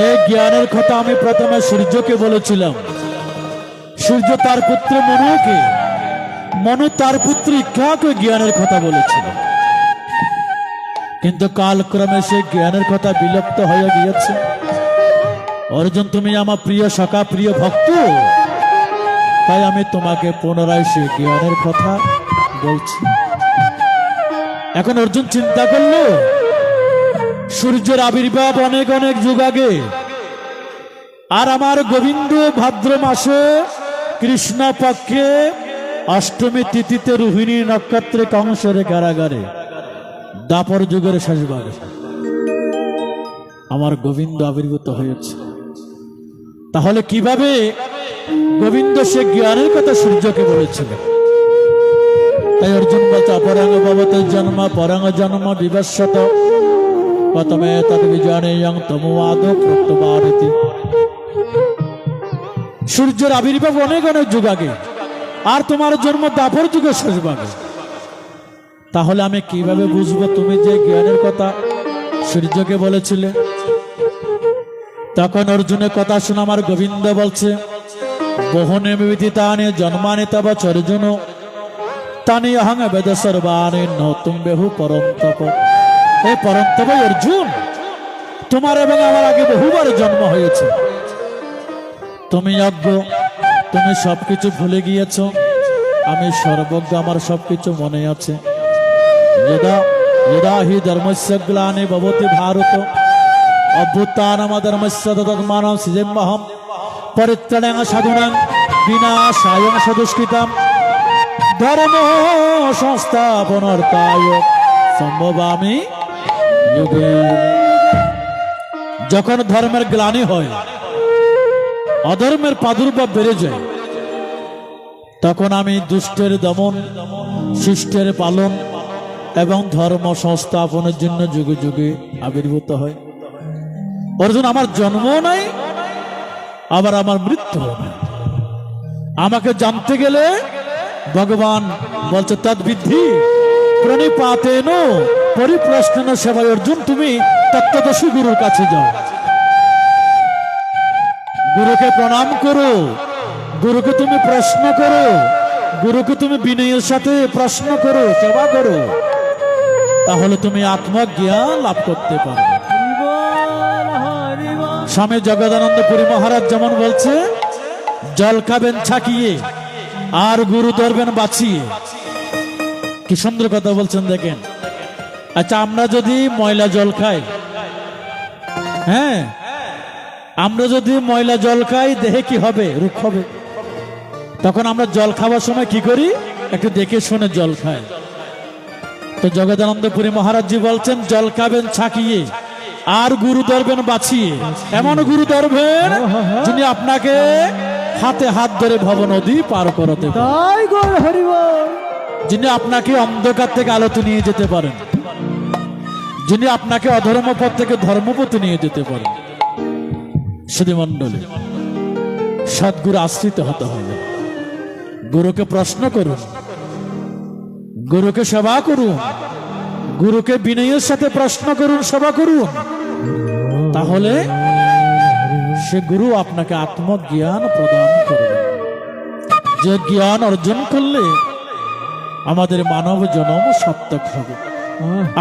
এই জ্ঞানের কথা আমি প্রথমে সূর্যকে বলেছিলাম। সূর্য তার পুত্র মনুকে, মনু তার পুত্র ইক্ষ্বাকে জ্ঞানের কথা বলেছিল, কিন্তু কালক্রমে সে জ্ঞানের কথা বিলুপ্ত হয়ে গিয়েছে। অর্জুন তুমি আমার প্রিয় সখা, প্রিয় ভক্ত, তাই আমি তোমাকে পুনরায় সে জ্ঞানের কথা বলছি। এখন অর্জুন চিন্তা করলো, সূর্যের আবির্ভাব অনেক অনেক যুগ আগে, আর আমার গোবিন্দ ভাদ্র মাসে কৃষ্ণ পক্ষে অষ্টমী তিথিতে রোহিণী নক্ষত্রে কংসের কারাগারে দাপর যুগের শেষভাগে আমার গোবিন্দ আবির্ভূত হয়েছে। তাহলে কিভাবে গোবিন্দ সে জ্ঞানের কথা সূর্যকে বলেছিল? তাই অর্জুন বলছে, অপরাঙ্গ ভবতে জন্ম পরাঙ্গ জন্ম বিভস্যত প্রথমে তদ বিজানেয়ং তমোয়াদ প্রত্যবারিতি। সূর্যের আবির্ভাব অনেক অনেক যুগ আগে, আর তোমার জন্ম দাপর যুগের শেষভাগে। তাহলে আমি কিভাবে বুঝবো তুমি যে জ্ঞানের কথা সূর্যকে বলেছিলে? তখন অর্জুনের কথা শুনে আমার গোবিন্দ বলছে, বহুনে বিদিতানি জন্মানি তব অর্জুন তানি অহং বেদ সর্বাণি নতুম বেহু পরন্তপ। এই পরন্তপ অর্জুন, তোমার এবং আমার আগে বহুবার জন্ম হয়েছে, তুমি অজ্ঞ, তুমি সবকিছু ভুলে গিয়েছ, আমি সর্বজ্ঞ, আমার সবকিছু মনে আছে। যদা যদা হি ধর্মস্য গ্লানি ভবতি ভারত অভ্যুত্থানম ধর্মস্য তদাত্মানম সৃজম্যহম পরিত্রাণাং সাধুনাং বিনাশায় সদুষ্কৃতম ধর্ম সংস্থাপনার্থায় সম্ভবামি যুগে। যখন ধর্মের গ্লানি হয়, অধর্মের প্রাদুর্ভাব বেড়ে যায়, তখন আমি দুষ্টের দমন, শিষ্টের পালন এবং ধর্ম সংস্থাপনের জন্য যুগে যুগে আবির্ভূত হয়। অর্জুন, আমার জন্ম নাই, আবার আমার মৃত্যু নাই। আমাকে জানতে গেলে ভগবান বলছে, তদ্বিদ্ধি প্রণিপাতেন পরিপ্রশ্নেন সেবায়। অর্জুন, তুমি তত্ত্বদর্শী গুরুর কাছে যাও, গুরুকে প্রণাম করো, গুরুকে তুমি প্রশ্ন করো, গুরুকে তুমি বিনয়ের সাথে প্রশ্ন করো, সেবা করো, তাহলে তুমি আত্মজ্ঞান লাভ করতে পারবে। স্বামী জগদানন্দ পুরী মহারাজ যেমন বলছে, জল খাবেন ছাকিয়ে আর গুরু ধরবেন বাঁচিয়ে। কি সুন্দর কথা বলছেন দেখেন। আচ্ছা, আমরা যদি ময়লা জল খাই, হ্যাঁ, আমরা যদি ময়লা জল খাই, দেহে কি হবে? রোগ হবে। তখন আমরা জল খাওয়ার সময় কি করি? একটু দেখে শুনে জল খাই। তো জগদানন্দ পুরী মহারাজজি বলছেন, জল খাবেন ছাকিয়ে আর গুরু ধরবেন বাঁচিয়ে। এমন গুরু ধরবেন যিনি আপনাকে হাতে হাত ধরে ভব নদী পার করাতে পারেন, যিনি আপনাকে অন্ধকার থেকে আলোতে নিয়ে যেতে পারেন, যিনি আপনাকে অধর্মপথ থেকে ধর্মপথে নিয়ে যেতে পারেন। সুধীমণ্ডলী, সদ্গুরু আশ্রিত হতে হবে। গুরুকে প্রশ্ন করুন, গুরুকে সেবা করুন, গুরুকে বিনয়ের সাথে প্রশ্ন করুন, সেবা করুন, তাহলে সে গুরু আপনাকে আত্মজ্ঞান প্রদান করবে। যে জ্ঞান অর্জন করলে আমাদের মানব জন্ম সার্থক হবে।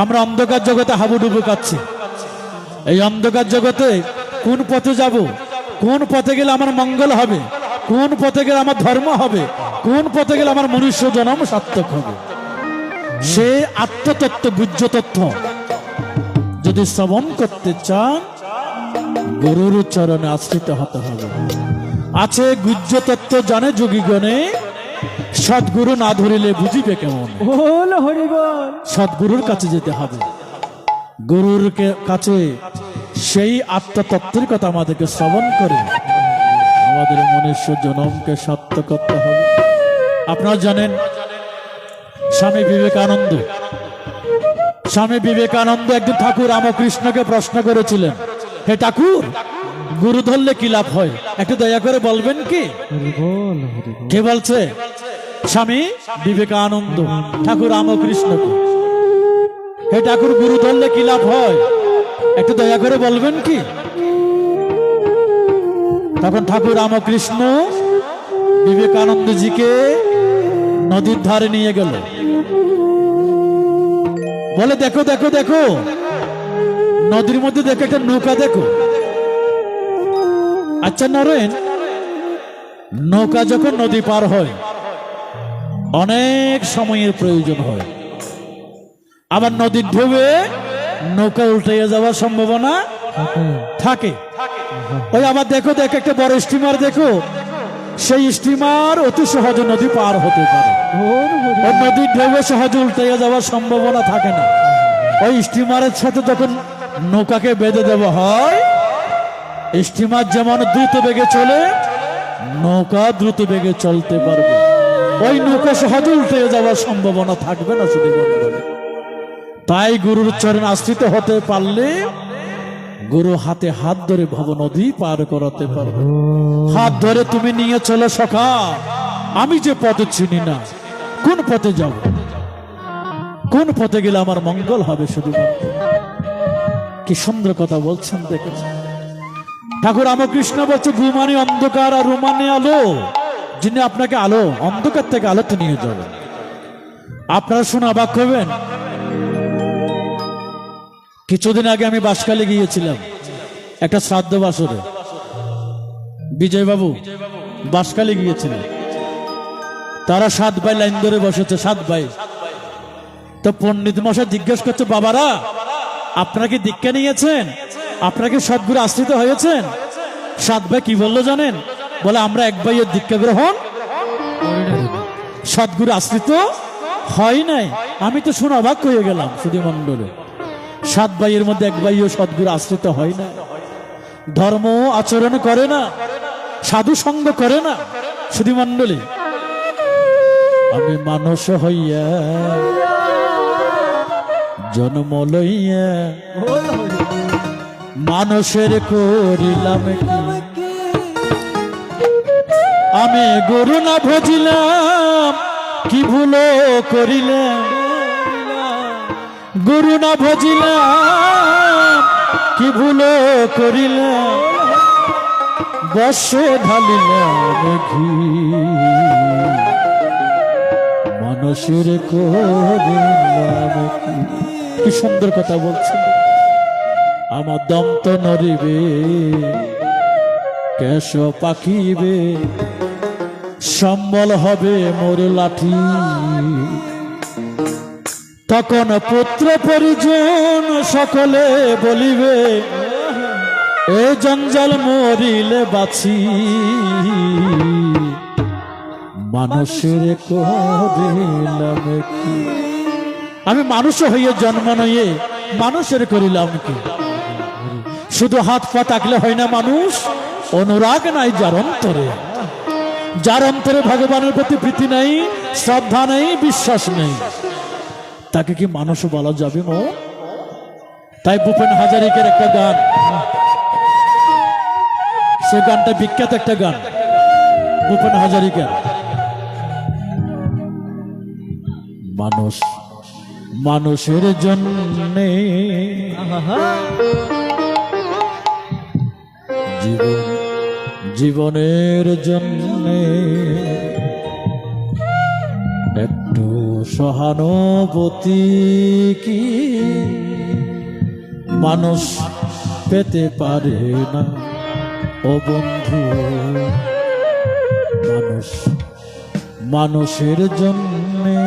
আমরা অন্ধকার জগতে হাবুডুবু খাচ্ছি। এই অন্ধকার জগতে কোন পথে যাব, কোন পথে গেলে আমার মঙ্গল হবে, কোন পথে গেলে আমার ধর্ম হবে, কোন পথে গেলে আমার মনুষ্য জন্ম সার্থক হবে, সে আত্মতত্ত্ব, গুহ্য তত্ত্ব যদি শ্রবণ করতে চান, গুরুর চরণে আশ্রিত হতে হবে। আছে গুহ্য তত্ত্ব জানে যোগীগণে, সদ্গুরু না ধরিলে বুঝিবে কেমন। বল হরি বল। সদ্গুরুর কাছে যেতে হবে। গুরুর কাছে সেই আত্মতত্ত্বের কথা আমাদেরকে শ্রবণ করে আমাদের মনুষ্য জনমকে সার্থক করতে হবে। আপনারা জানেন স্বামী বিবেকানন্দ একদিন ঠাকুর রামকৃষ্ণকে প্রশ্ন করেছিলেন, হে ঠাকুর, গুরু ধরলে কি লাভ হয়, একটু দয়া করে বলবেন কি? হরি বল হরি বল। কে বলছে? স্বামী বিবেকানন্দ ঠাকুর রামকৃষ্ণকে। হে ঠাকুর, গুরু ধরলে কি লাভ হয়, একটু দয়া করে বলবেন কি? তখন ঠাকুর রামকৃষ্ণ বিবেকানন্দজিকে নদীর ধারে নিয়ে গেল, বলে দেখো দেখো দেখো, নদীর মধ্যে দেখো একটা নৌকা দেখো। আচ্ছা নরেন, নৌকা যখন নদী পার হয় অনেক সময়ের প্রয়োজন হয়, আবার নদীর ঢেউয়ে নৌকা উল্টে যাওয়ার সম্ভাবনা থাকে। ওই আবার দেখো দেখো একটা বড় স্টিমার দেখো, সেই স্টিমার অতি সহজে নদী পার হতে পারে, ওই নদীর ঢেউয়ে সহজে উল্টে যাওয়ার সম্ভাবনা থাকে না। ওই স্টিমারের সাথে যখন নৌকাকে বেঁধে দেওয়া হয়, স্টিমার যেমন দ্রুত বেগে চলে, নৌকা দ্রুত বেগে চলতে পারবে, ওই নৌকা সহজে উল্টে যাওয়ার সম্ভাবনা থাকবে না। শুধু তাই গুরুর চরণ আশ্রিত হতে পারলে গুরু হাতে হাত ধরে ভব নদী পার করাতে পারবে। হাত ধরে তুমি নিয়ে চলো সখা, আমি যে পথে চিনি না, কোন পথে যাব, কোন পথে গেলে আমার মঙ্গল হবে। শুধু কি সুন্দর কথা বলছেন দেখেছেন ঠাকুর রামকৃষ্ণ বলছে, ঘুমানি অন্ধকার আর রুমানি আলো, যিনি আপনাকে আলো অন্ধকার থেকে আলোতে নিয়ে যাবেন। আপনারা শুনে অবাক হবেন, কিছুদিন আগে আমি বাঁশখালী গিয়েছিলাম একটা শ্রাদ্ধ বাসরে। বিজয়বাবু বাঁশখালী গিয়েছিলেন, তারা 7 ভাই লাইন ধরে বসেছে, 7 ভাই। তো পণ্ডিত মশাই জিজ্ঞেস করছে, বাবারা আপনারা কি দীক্ষা নিয়েছেন, আপনারা কি সদ্গুরু আশ্রিত হয়েছেন? 7 ভাই কি বললো জানেন? বলে আমরা এক ভাইয়ের দীক্ষা গ্রহণ, সদ্গুরু আশ্রিত হয় নাই। আমি তো শুনে অবাক হয়ে গেলাম। শুধু মন্ডলে 7 ভাইয়ের মধ্যে এক ভাইও সদ্গুরু আশ্রিত হয় না, ধর্ম আচরণ করে না, সাধু সঙ্গ করে না। শুধু মন্ডলী, আমি মানুষ হইয়া জন্ম লইয়া মানুষের করিলাম কি, আমি গুরু না ভজিলাম কি ভুল করিলাম, গুরু না ভজিলাম কি ভুল করিলাম, বর্ষে ঢালিলাম ঘি, মানুষের করিলাম কি। কি সুন্দর কথা বলছেন। আমার দন্ত নড়িবে, কেশ পাকিবে, সম্বল হবে মোর লাঠি, তখন পুত্র পরিজন সকলে বলিবে, এ জঞ্জাল মরিলে বাঁচি, মানুষের করিলাম কি। আমি মানুষ হইয়ে জন্ম নইয়ে মানুষের করিলাম কি। শুধু হাত পা থাকলে হয় না মানুষ, অনুরাগ নাই যার অন্তরে, যার অন্তরে ভগবানের প্রতি প্রীতি নেই, শ্রদ্ধা নেই, বিশ্বাস নেই, তাকে কি মানুষ বলা যাবে? তাই ভূপেন হাজারিকার একটা গান, সে গানটা বিখ্যাত একটা গান ভূপেন হাজারিকার, মানুষ মানুষের জন্যে জীবন জীবনের জন্যে একটু সহানুভূতি কি মানুষ পেতে পারে না ও বন্ধু। মানুষ মানুষের জন্যে।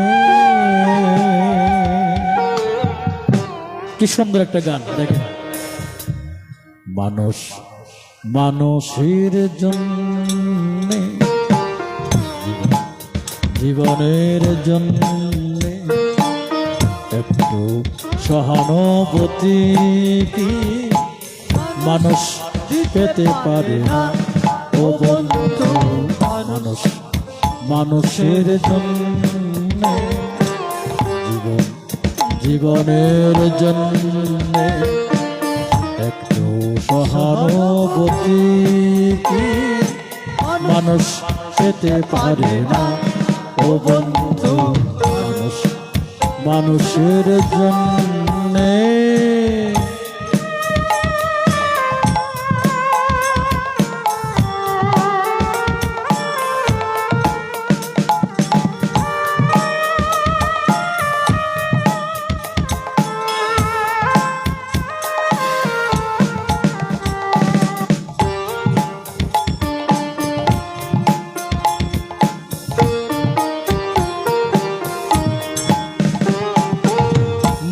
কি সুন্দর একটা গান দেখেন। মানুষ মানুষের জন্য, জীবনের জন্য একটু সহানুভূতি কি মানুষ পেতে পারে না ও বন্ধু। মানুষ মানুষের জন্য, জীবনের জন্য একটু সহানুভূতি কি মানুষ পেতে পারে না ও বন্ধু। মানুষ মানুষের জন্য।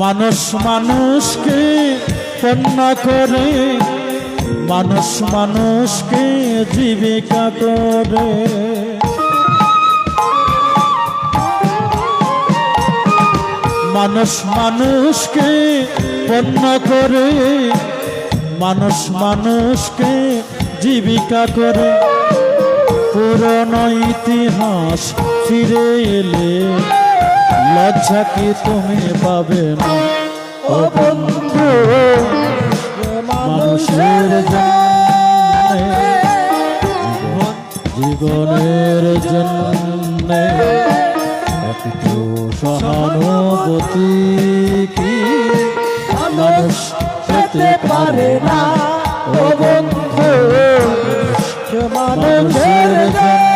মানুষ মানুষকে পণ্য করে, মানুষ মানুষকে জীবিকা করে। মানুষ মানুষকে পণ্য করে, মানুষ মানুষকে জীবিকা করে। পুরনো ইতিহাস ফিরে এলে লজ্জা কি তুমি পাবে না ও বন্ধু। মানুষের জন্য, জীবনের জন্য একটু সহানুভূতি কি মানুষ পেতে পারে না ও বন্ধু। মানুষের জন্য।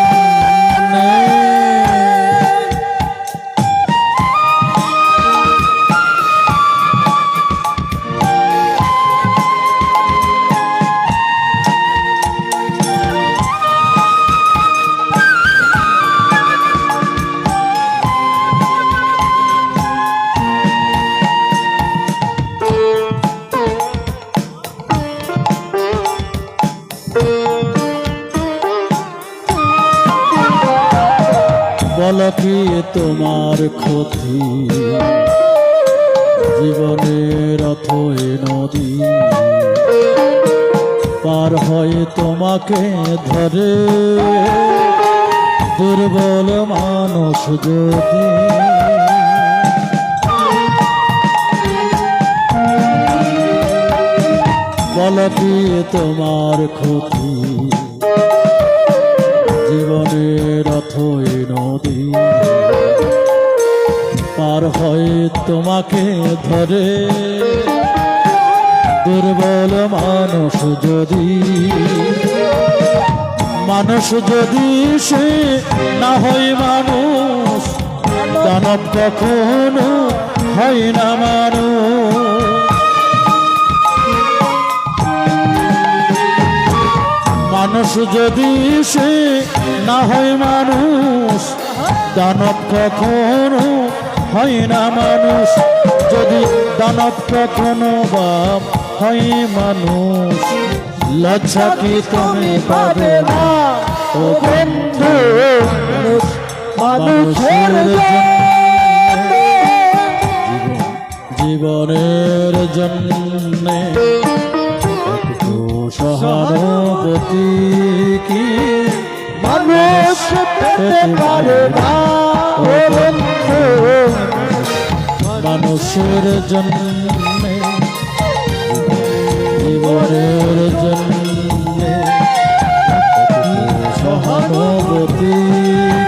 বলো কি তোমার ক্ষতি, জীবনের অথই নদী পার হয়ে তোমাকে ধরে দুর্বল মানুষ যদি। বলো কি তোমার ক্ষতি, জীবনের অথই নদী পার হয়ে তোমাকে ধরে দুর্বল মানুষ যদি। মানুষ যদি সে না হয় মানুষ, দানব কখনো হয় না মানুষ। মানুষ যদি সে না হয় মানুষ, দানব কখনো হয় না মানুষ। যদি দানব কখনো বাপ হয় মানুষ, লজ্জা কি তুমি পাবে না ও বন্ধু। মানুষের জন্য, জীবনের জন্য একটু সহানুভূতি কি মানুষ পেতে পারে না ও বন্ধু। মানুষের জন্য, জীবনের জন্য সহানুভূতি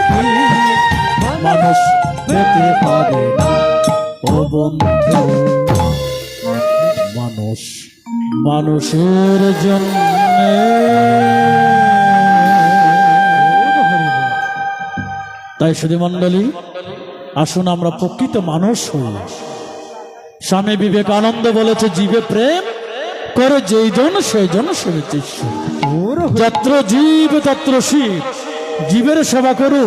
কি মানুষ পেতে পারে না ও বন্ধু। মানুষ মানুষের জন্য। তাই শুধু মণ্ডলী, আসুন আমরা প্রকৃত মানুষ হই। স্বামী বিবেকানন্দ বলেছে, জীবে প্রেম করে যেই জন সেই জন সেবিত ঈশ্বর। যত্র জীব তত্র শিব। জীবের সেবা করো,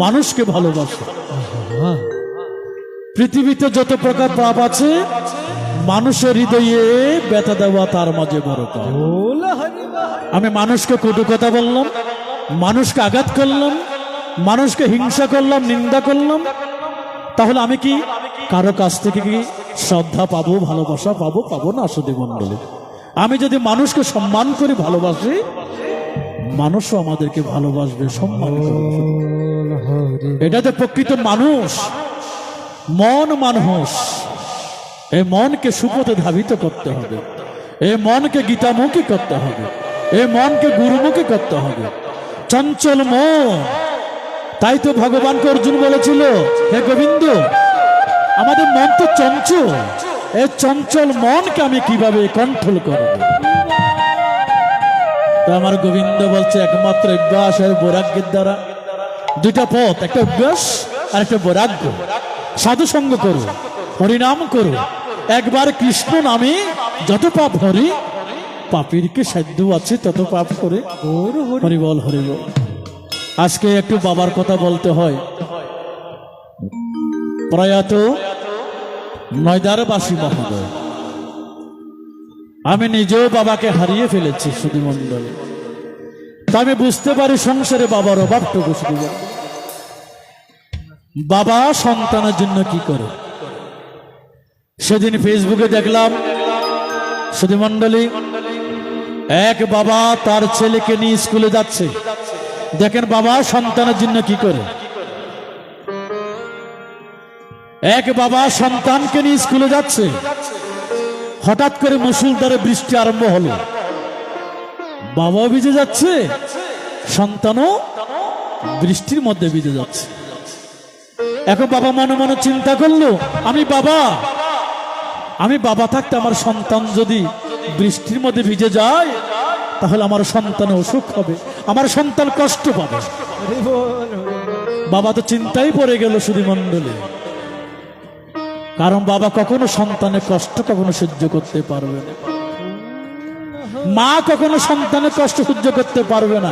মানুষকে ভালোবাসো। পৃথিবীতে যত প্রকার পাপ আছে মানুষের হৃদয়ে ব্যথা দেওয়া তার মাঝে বড় কাজ। বল হরি বল। আমি মানুষকে কটু কথা বললাম, মানুষকে আঘাত করলাম, মানুষকে হিংসা করলাম, নিন্দা করলাম, তাহলে আমি কি কারো কাছ থেকে কি শ্রদ্ধা পাবো, ভালোবাসা পাবো? পাবো না সুধী মণ্ডলী। আমি যদি মানুষকে সম্মান করি, ভালোবাসি, মানুষও আমাদেরকে ভালোবাসবে, সম্মান করবে। বল হরি এটাতে প্রকৃত মানুষ, মন মানুষ। এই মনকে সুপথে ধাবিত করতে হবে, এই মনকে গীতামুখী করতে হবে, এই মনকে গুরুমুখী করতে হবে। চঞ্চল মন, তাই তো ভগবানকে অর্জুন বলেছিল, হে গোবিন্দ, আমাদের মন তো চঞ্চল, এই চঞ্চল মনকে আমি কিভাবে কন্ট্রোল করব? তো আমার গোবিন্দ বলছে একমাত্র অভ্যাস আর বৈরাগ্যের দ্বারা। দুইটা পথ, একটা অভ্যাস আর একটা বৈরাগ্য। সাধু সঙ্গ করো, হরিনাম করো, একবার কৃষ্ণ নামে যত পাপ হরি, পাপীর কি সাধ্য আছে তত পাপ করে। বল হরি হরিবল হরিবল। আজকে একটু বাবার কথা বলতে হয়। প্রয়াত নয়দারবাসী মহোদয়, আমি নিজেও বাবাকে হারিয়ে ফেলেছি সুধী মণ্ডলী। তা আমি বুঝতে পারি সংসারে বাবার অভাবটুকু। শুধু বাবা সন্তানের জন্য কি করে। সেদিন ফেসবুকে দেখলাম সুধী মণ্ডলী, এক বাবা তার ছেলেকে নিয়ে স্কুলে যাচ্ছে। দেখেন বাবা সন্তানের জন্য কি করে। এক বাবা সন্তানকে নিয়ে স্কুলে যাচ্ছে, হঠাৎ করে মুষলধারে বৃষ্টি আরম্ভ হলো, বাবাও ভিজে যাচ্ছে, সন্তানও বৃষ্টির মধ্যে ভিজে যাচ্ছে। এখন বাবা মনে মনে চিন্তা করলো, আমি বাবা থাকতে আমার সন্তান যদি বৃষ্টির মধ্যে ভিজে যায়, তাহলে আমার সন্তানে অসুখ হবে, আমার সন্তান কষ্ট পাবে। হরি বল হরি বল। বাবা তো চিন্তাই পড়ে গেল সুধী মণ্ডলী। কারণ বাবা কখনো সন্তানের কষ্ট কখনো সহ্য করতে পারবে না, মা কখনো সন্তানের কষ্ট সহ্য করতে পারবে না।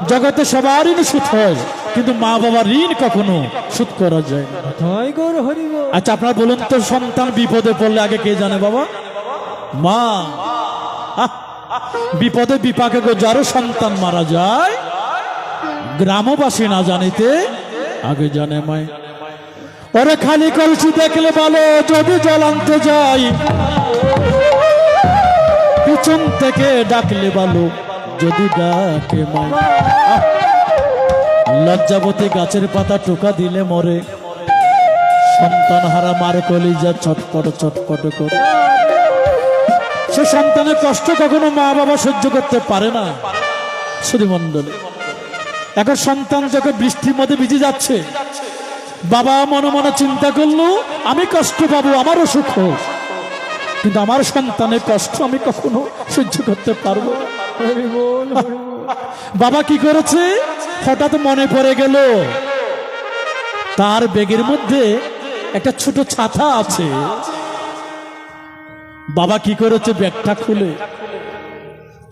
জগতে সবারই সুখ হয়, কিন্তু মা বাবার ঋণ কখনো শোধ করা যায় না। জয় গৌর হরি বল। আচ্ছা আপনার বলুন তো, সন্তান বিপদে পড়লে আগে কে জানে? বাবা, মা। আহ, বিপদে বিপাকে গো যারও সন্তান মারা যায়, গ্রামবাসী না জানিতে আগে জানে মায়। ওরে খালি কলসি দেখলে ভালো, যদি জল আনতে যাই, পিছন থেকে ডাকলে ভালো, যদি ডাকে মায়। লজ্জাবতী গাছের পাতা টোকা দিলে মরে, সন্তান হারা মার কলিজা ছটপট ছটপট করে। সে সন্তানের কষ্ট কখনো মা বাবা সহ্য করতে পারে না সুধী মণ্ডলী। এখন সন্তান যখন বৃষ্টির মধ্যে ভিজে যাচ্ছে, বাবা মনে মনে চিন্তা করলো, আমি কষ্ট পাবো, আমারও সুখ হোক, কিন্তু আমার সন্তানের কষ্ট আমি কখনো সহ্য করতে পারবো না। হরি বল হরি বল। বাবা কি করেছে, হঠাৎ মনে পড়ে গেল তার ব্যাগের মধ্যে একটা ছোট ছাতা আছে। বাবা কি করেছে, ব্যাগটা খুলে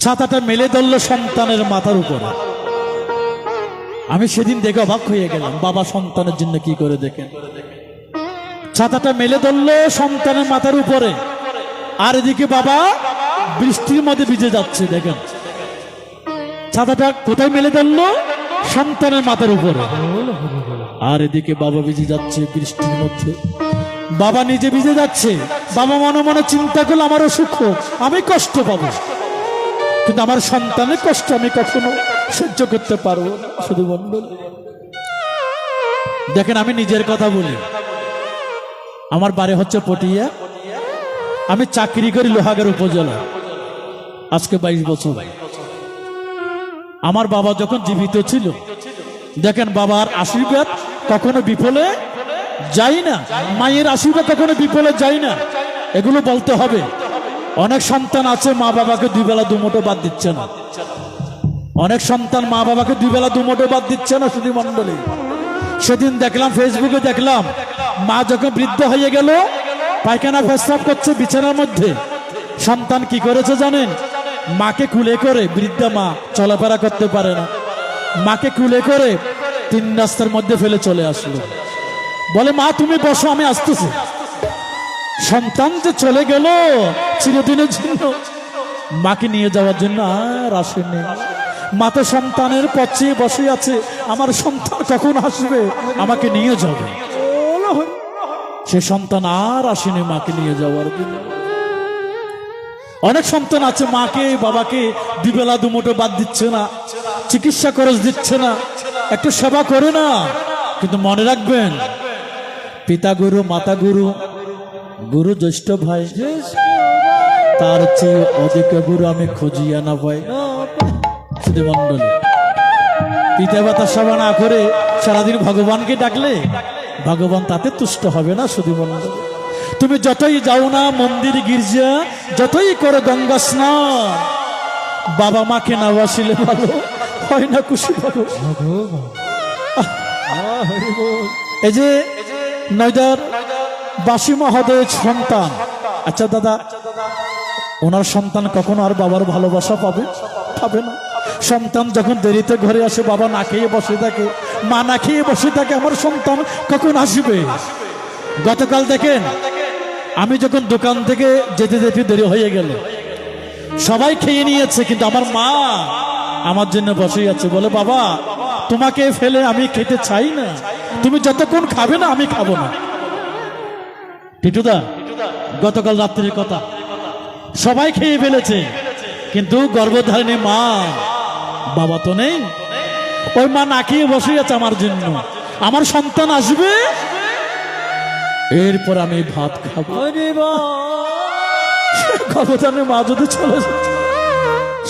ছাতাটা মেলে ধরলো সন্তানের মাথার উপরে। আমি সেদিন দেখে অবাক হয়ে গেলাম, বাবা সন্তানের জন্য কি করে। দেখেন, ছাতাটা মেলে ধরলো সন্তানের মাথার উপরে, আর এদিকে বাবা বৃষ্টির মধ্যে ভিজে যাচ্ছে। দেখেন ছাতাটা কোথায় মেলে ধরলো, সন্তানের মাথার উপরে, আর এদিকে বাবা ভিজে যাচ্ছে বৃষ্টির মধ্যে। বাবা নিজে ভিজে যাচ্ছে, বাবা মনে মনে চিন্তা করলো, আমারও সুখ, আমি কষ্ট পাবো, কিন্তু আমার সন্তানের কষ্ট আমি কখনো সহ্য করতে পারবো না। শুধু মণ্ডল দেখেন, আমি নিজের কথা বলি, আমার বাড়ি হচ্ছে পটিয়া, আমি চাকরি করি লোহাগার উপজেলা, আজকে 22 বছর। আমার বাবা যখন জীবিত ছিল, দেখেন বাবার আশীর্বাদ কখনো বিফলে যাই না, মায়ের আশীর্বাদ কখনো বিফলে যাই না, এগুলো বলতে হবে। অনেক সন্তান আছে মা বাবাকে 2 বেলা 2 মুঠো বাদ দিচ্ছে না, অনেক সন্তান মা বাবাকে 2 বেলা 2 মুঠো বাদ দিচ্ছে না শুধু মণ্ডলী। সেদিন দেখলাম ফেসবুকে, দেখলাম মা যখন বৃদ্ধ হয়ে গেল, পায়খানা প্রস্রাব করছে বিছানার মধ্যে, সন্তান কি করেছে জানেন, মাকে কুলে করে, বৃদ্ধা মা চলাফেরা করতে পারে না, মাকে কুলে করে 3 রাস্তার মধ্যে ফেলে চলে আসলো, বলে মা তুমি বসো, আমি আসতেছি। সন্তান যে চলে গেল চিরদিনের জন্য, মাকে নিয়ে যাওয়ার জন্য আর আসেনি। মা তো সন্তানের পথে বসে আছে, আমার সন্তান কখন আসবে আমাকে নিয়ে যাবে। বল হরি সে সন্তান আর আসেনি মাকে নিয়ে যাওয়ার জন্য। অনেক সন্তান আছে মাকে বাবাকে দুবেলা দুমুঠো বাদ দিচ্ছে না, চিকিৎসা খরচ দিচ্ছে না, একটু সেবা করে না। কিন্তু মনে রাখবেন, পিতা গুরু মাতা গুরু, গুরু জ্যেষ্ঠ ভাই, জ্যেষ্ঠ তার চেয়ে অধিক গুরু আমি খুঁজিয়া না ভাই। শুধু মন্ডলী, পিতা মাতা সেবা না করে সারাদিন ভগবানকে ডাকলে ভগবান তাতে তুষ্ট হবে না। শুধু মন্ডলী, তুমি যতই যাও না মন্দির গির্জা, যতই করো গঙ্গা স্নান, বাবা মাকে না বাসিলে ভালো হয় না খুশি ভালো। ভগবান হরি বল। এই যে নয়দার বাসী মহোদয়ের সন্তান, আচ্ছা দাদা, ওনার সন্তান কখনো আর বাবার ভালোবাসা পাবে? পাবে না। সন্তান যখন দেরিতে ঘরে আসে, বাবা না খেয়ে বসে থাকে, মা না খেয়ে বসে থাকে, আমার সন্তান কখন আসবে? গতকাল দেখেন, আমি যখন দোকান থেকে যেতে যেতে দেরি হয়ে গেল, সবাই খেয়ে নিয়েছে, কিন্তু আমার মা আমার জন্য বসেই আছে। বলে, বাবা তোমাকে ফেলে আমি খেতে চাই না, তুমি যতক্ষণ খাবে না আমি খাবো না। টিটুদা, গতকাল রাত্রির কথা, সবাই খেয়ে ফেলেছে, কিন্তু গর্ভধারিণী মা, বাবা তো নেই। ওই মা না খেয়ে বসে আছে আমার জন্য, আমার সন্তান আসবে, এরপর আমি ভাত খাবো। হরি বল। গর্ভধারিণী মা যদি চলে যায়,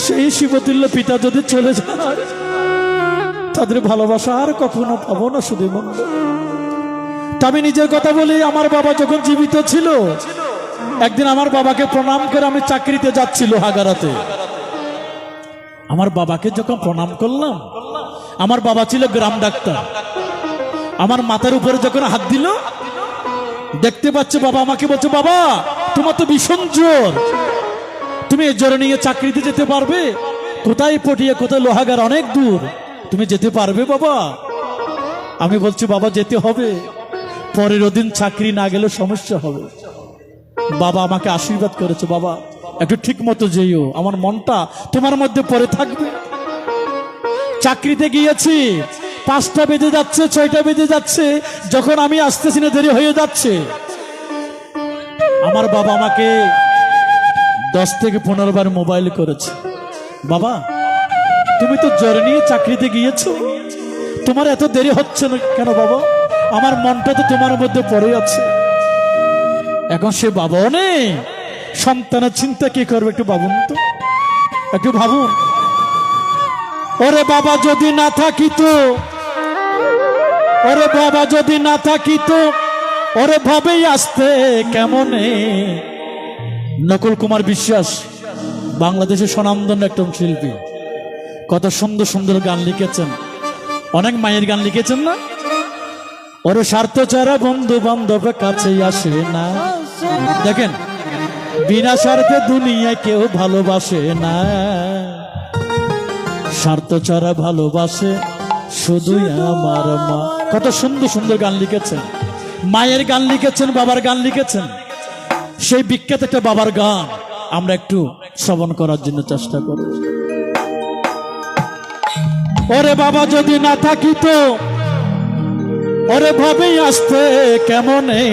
সেই শিবতুল্য পিতা যদি চলে যায়, তাদের ভালোবাসা আর কখনো পাবো না। শুধু মন্ডল, আমি নিজের কথা বলি, আমার বাবা যখন জীবিত ছিল, একদিন আমার বাবাকে প্রণাম করে আমি চাকরিতে যাচ্ছি লোহাগাড়াতে। আমার বাবাকে যখন প্রণাম করলাম, আমার বাবা ছিল গ্রাম ডাক্তার। আমার মাথার উপরে যখন হাত দিল, দেখতে পাচ্ছে বাবা আমাকে বলছে, বাবা তোমার তো ভীষণ জ্বর, তুমি এই জ্বর নিয়ে চাকরিতে যেতে পারবে? কোথায় পটিয়ে, কোথায় লোহাগাড়া, অনেক দূর, তুমি যেতে পারবে বাবা? আমি বলছি, বাবা যেতে হবে, পরের দিন চাকরি না গেলে সমস্যা হবে। বাবা আমাকে আশীর্বাদ করেছে, বাবা একটু ঠিক মতো যেও, আমার মনটা তোমার মধ্যে পড়ে থাকবে। চাকরিতে গিয়েছি, 5টা বেজে যাচ্ছে, 6টা বেজে যাচ্ছে, যখন আমি আসতেছি না দেরি হয়ে যাচ্ছে। আমার বাবা আমাকে 10 থেকে 15 বার মোবাইল করেছে, বাবা তুমি তো জ্বর নিয়ে চাকরিতে গিয়েছো, তোমার এত দেরি হচ্ছে না কেন বাবা? আমার মনটা তো তোমার মধ্যে পড়ে আছে। এখন সে বাবাও নেই, সন্তানের চিন্তা কি করবে? একটু ভাবুন তো, একটু ভাবুন। ওরে বাবা যদি না থাকিত, ওরে বাবা যদি না থাকিত, ওরে ভাবেই আসতে কেমনে। নকুল কুমার বিশ্বাস বাংলাদেশের স্বনামধন্য একজন শিল্পী, কত সুন্দর সুন্দর গান লিখেছেন, অনেক মায়ের গান লিখেছেন না? ওরে স্বার্থ ছাড়া বন্ধু বান্ধব কাছে আসে না। দেখেন, বিনা স্বার্থে দুনিয়ায় কেউ ভালোবাসে না, স্বার্থ ছাড়া ভালোবাসে শুধুই আমার মা। কত সুন্দর সুন্দর গান লিখেছেন, মায়ের গান লিখেছেন, বাবার গান লিখেছেন। সেই বিখ্যাত একটা বাবার গান আমরা একটু শ্রবণ করার জন্য চেষ্টা করব। ওরে বাবা যদি না থাকিত, ওরে ভাবেই আসতে কেমনে।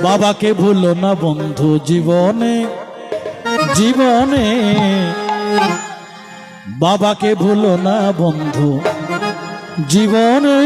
বাবাকে ভুলো না বন্ধু জীবনে, জীবনে বাবাকে ভুলো না বন্ধু জীবনে।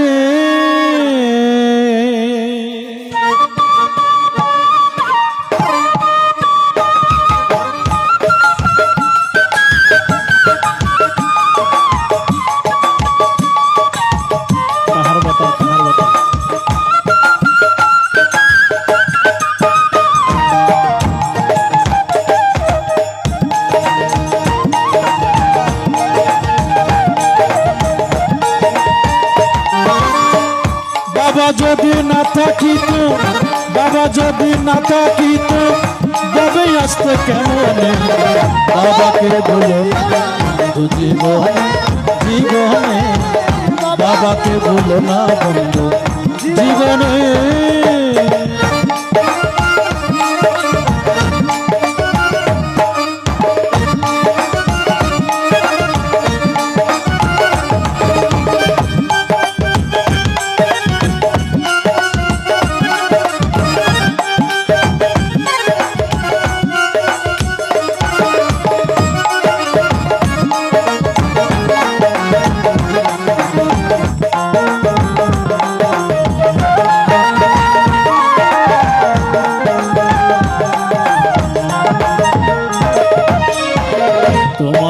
বাবা যদি না থাকিত, বাবা যদি না থাকিত, তবে আসতে কেমনে। বাবাকে ভুলো বন্ধু জীবনে, জীবনে বাবাকে ভুলো না বন্ধু জীবনে।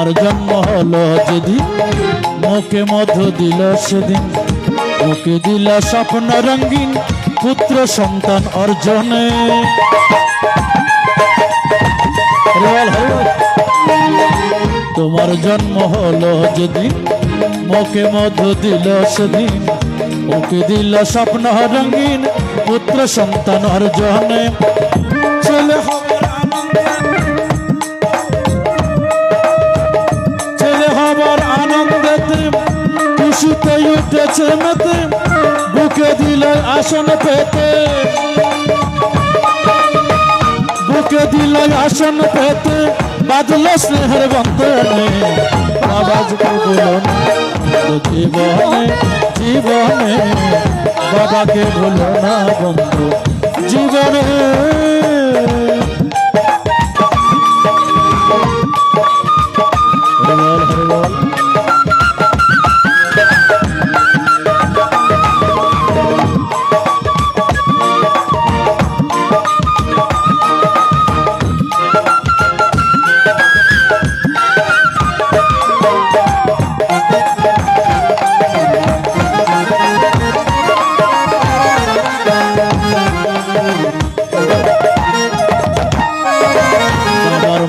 তোমার জন্ম হলো যেদিন মুখে মধু দিল সেদিন ওকে দিল স্বপ্ন রঙিন পুত্র সন্তান অর্জনে। তোমার জন্ম হলো যেদিন মুখে মধু দিল সেদিন ওকে দিল স্বপ্ন রঙিন পুত্র সন্তান অর্জনে। ছেলে হবে ছেলে হবার আনন্দেতে খুশিতে উঠেছে মেতে বুকে দিল আসন পেতে বুকে দিল আসন পেতে বাঁধলো স্নেহের বন্ধনে। বাবাকে বলো না জীবনে জীবনে বাবাকে বলো না বন্ধু জীবনে। হরি বল হরি বল।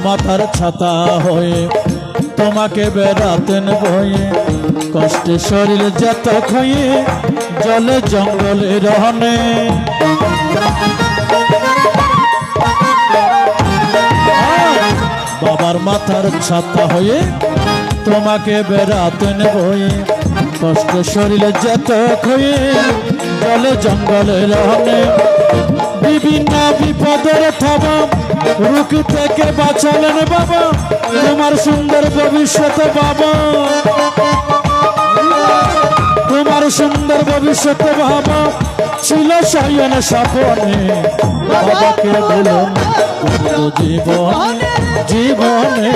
মাথার ছাতা হয়ে তোমাকে বেড়াতেন বয়ে কষ্টে শরীর যত খয়ে জলে জঙ্গলে রহনে। বাবার মাথার ছাতা হয়ে তোমাকে বেড়াতেন বয়ে কষ্টে শরীর যত খয়ে জলে জঙ্গলে রহনে। বিভিন্ন বিপদের থাবা রুখ থেকে বাঁচালেন বাবা তোমার সুন্দর ভবিষ্যৎ বাবা তোমার সুন্দর ভবিষ্যৎ বাবা ছিল শয়ন স্বপনে। বাবাকে বলো জীবনে জীবনে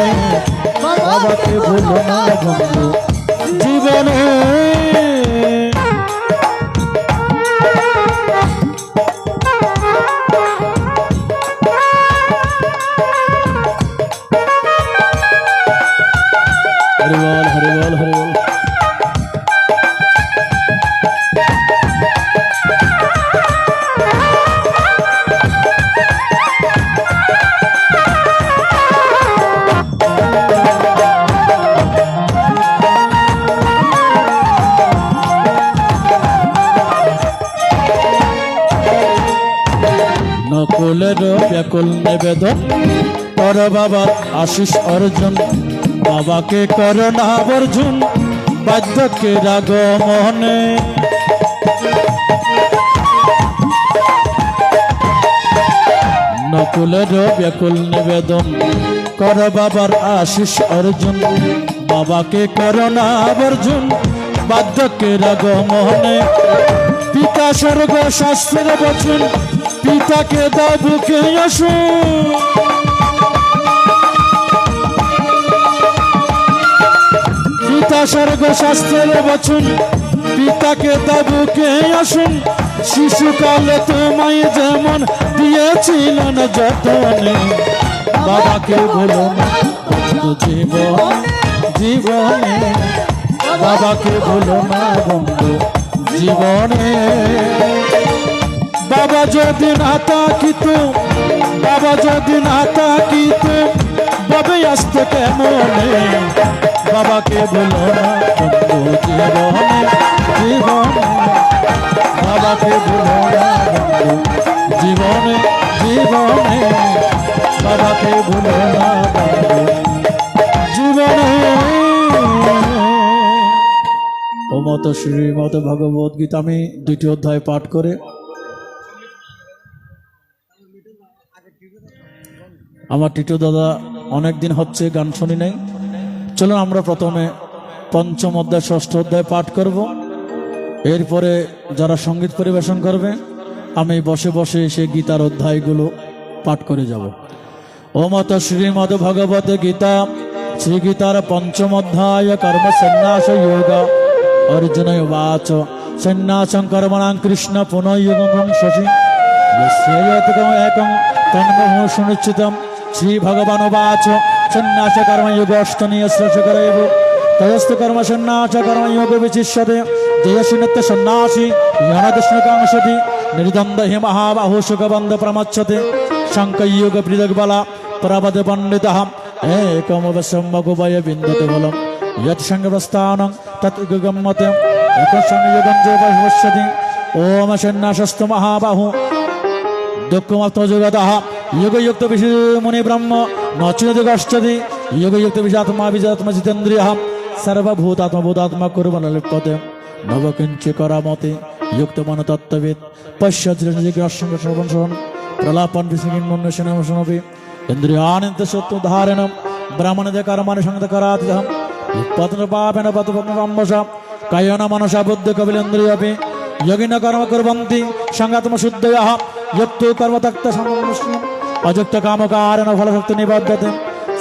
বাবাকে বলো না বন্ধু জীবনে। হরি বল হরি বল হরি বল। নকুলের ব্যাকুল নিবেদন কর বাবার আশিস অর্জন বাবাকে করো না বর্জন বাধ্যকে রাগ মনে। নকুলের ব্যাকুল নিবেদন কর বাবার আশিস অর্জন বাবাকে করো না বর্জন বাধ্যকে রাগ মনে। পিতা স্বর্গ শাস্ত্রের বচন পিতাকে দাও বুকে আসুন পিতা স্বর্গ শাস্ত্রের বচন পিতাকে দাও বুকে আসুন। শিশুকালে তোমায় যেমন দিয়েছিলেন যতনে বাবাকে বলো না বন্ধু জীবনে জীবনে বাবাকে বলো না বন্ধু জীবনে। বাবা যদি না তাকিত বাবা যদি না তাকিত বাবে আসতে কেমনে বাবাকে বলো না বন্ধু জীবনে জীবনে বাবাকে বলো না বন্ধু জীবনে জীবনে বাবাকে বলো না বন্ধু জীবনে। ও মত শ্রীমদ ভগবদ গীতা আমি 2টি অধ্যায় পাঠ করে আমার টিটু দাদা অনেক দিন হচ্ছে গান শুনি নাই। চলুন আমরা প্রথমে 5ম অধ্যায় 6ঠ অধ্যায় পাঠ করব, এরপরে যারা সঙ্গীত পরিবেশন করবে আমি বসে বসে সেই গীতার অধ্যায়গুলো পাঠ করে যাব। ও মত শ্রীমদ ভগবত গীতা শ্রী গীতার 5ম অধ্যায় কর্ম সন্ন্যাস যোগ অর্জুন উবাচ সন্ন্যাসং কর্মণাং কৃষ্ণ পুনঃযুগং শশী यस्य एकं तन्महो सुनिश्चितं श्री भगवानुवाच সন্ন্যাস কর্মযোগ অষ্টনীয় শ্রেষ্ঠ করব তয়স্ত কর্ম সন্ন্যাস কর্মযোগ বিচিষ্যতে জয়সিনত্য সন্ন্যাসী জ্ঞানদৃষ্ণকাংশতি निर्द्वंद हि महाबाहु सुखबंध प्रमच्छते शंकयुग पृथक बला प्रबद पंडित एकमवश्यमगुभय बिंदते बलम यत् संगवस्थानं तत् गम्यते एकसंयुगं च पश्यति ओम सन्नाशस्तु महाबाहु दुःखमत्मजुगतः युगयुक्त विषय मुनि ब्रह्म नचिदगश्चति युगयुक्त विषात्मा विजात्मा जितेन्द्रियः सर्वभूतात्मा भूतात्मा कुर्वन् लिप्यते नवकिंच करामते युक्त मन तत्त्वविद पश्यज्रजिज्ञासंग श्रवण प्रलापन विषयन्मुन्नशनमशनपि इन्द्रियानित्यसत्त्वधारणं ब्राह्मणदे कर्माणि संगतकरातिदहं पतनपापेन पतपत्नवम्बसा कायेन मनसा बुद्धिकविलेन्द्रियपि योगिन कर्म कुर्वन्ति संगात्मशुद्धयः युक्तो कर्मतक्तसंमुष्यम् अयुक्तकामकारेण फलशक्तिनिबध्यते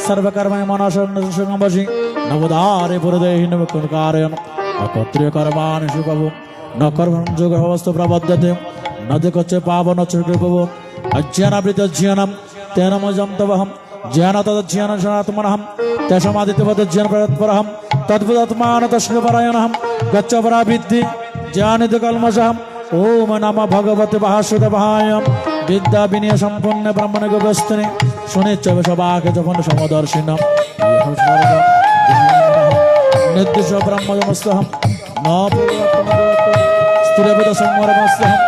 सर्वकर्मणि मनसंवशि नवदारे पुरदेहि नवकारयन् अकर्तृ कर्माणि शुभवो न कर्म जोग अवस्थ प्रबद्धते न दिक्कचे पावन चुर्गो अज्ञानावृत ज्ञानम तेन मजंतवहम ज्ञान तदज्ञान जनात्मनहम तेषमादित्यवद ज्ञान प्रतपरहम तद्वदात्मान तस्मपरायणहम गच्छ पराविद्धि ज्ञानित कल्मषहम ओम नमः भगवते भास्वतभायम विद्या विनय संपन्न ब्रह्मण गोवस्तने सुनिच्च विषवाक जपन समदर्शिनम निर्दिश ब्रह्मजमस्तहम न स्थिरपद संवरमस्तहम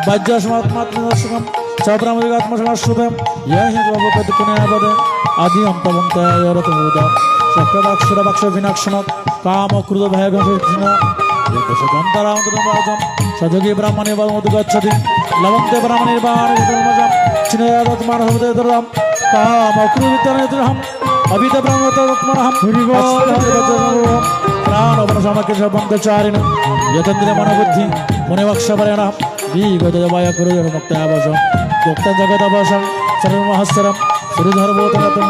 वज्रस्मात्मात्मदर्शकम सब्रह्मदिगात्मसमाश्रुतम यहि प्रभुपदकुण्यापदे आदि अंतवन्तयरतमुदा शक्रवाक्षरवाक्ष विनाक्षण काम क्रोध भयगणिन यदशकन्तरामतराजम सजोगी ब्राह्मणे वदमुद गच्छति लवन्ते ब्राह्मणे बाणिर्मजम चिनयादत्मानहृदयदरम काम क्रोधितनेत्रहम अभित ब्रह्मतत्मनहम प्राणवनसमकृषबन्धचारिण यतन्द्र मनबुद्धि मुनिवक्षपरेण विगतजवाय कुरुजमुक्तावशं मुक्तजगदवशं सर्वमहस्सरं श्रीधर्मोतगतं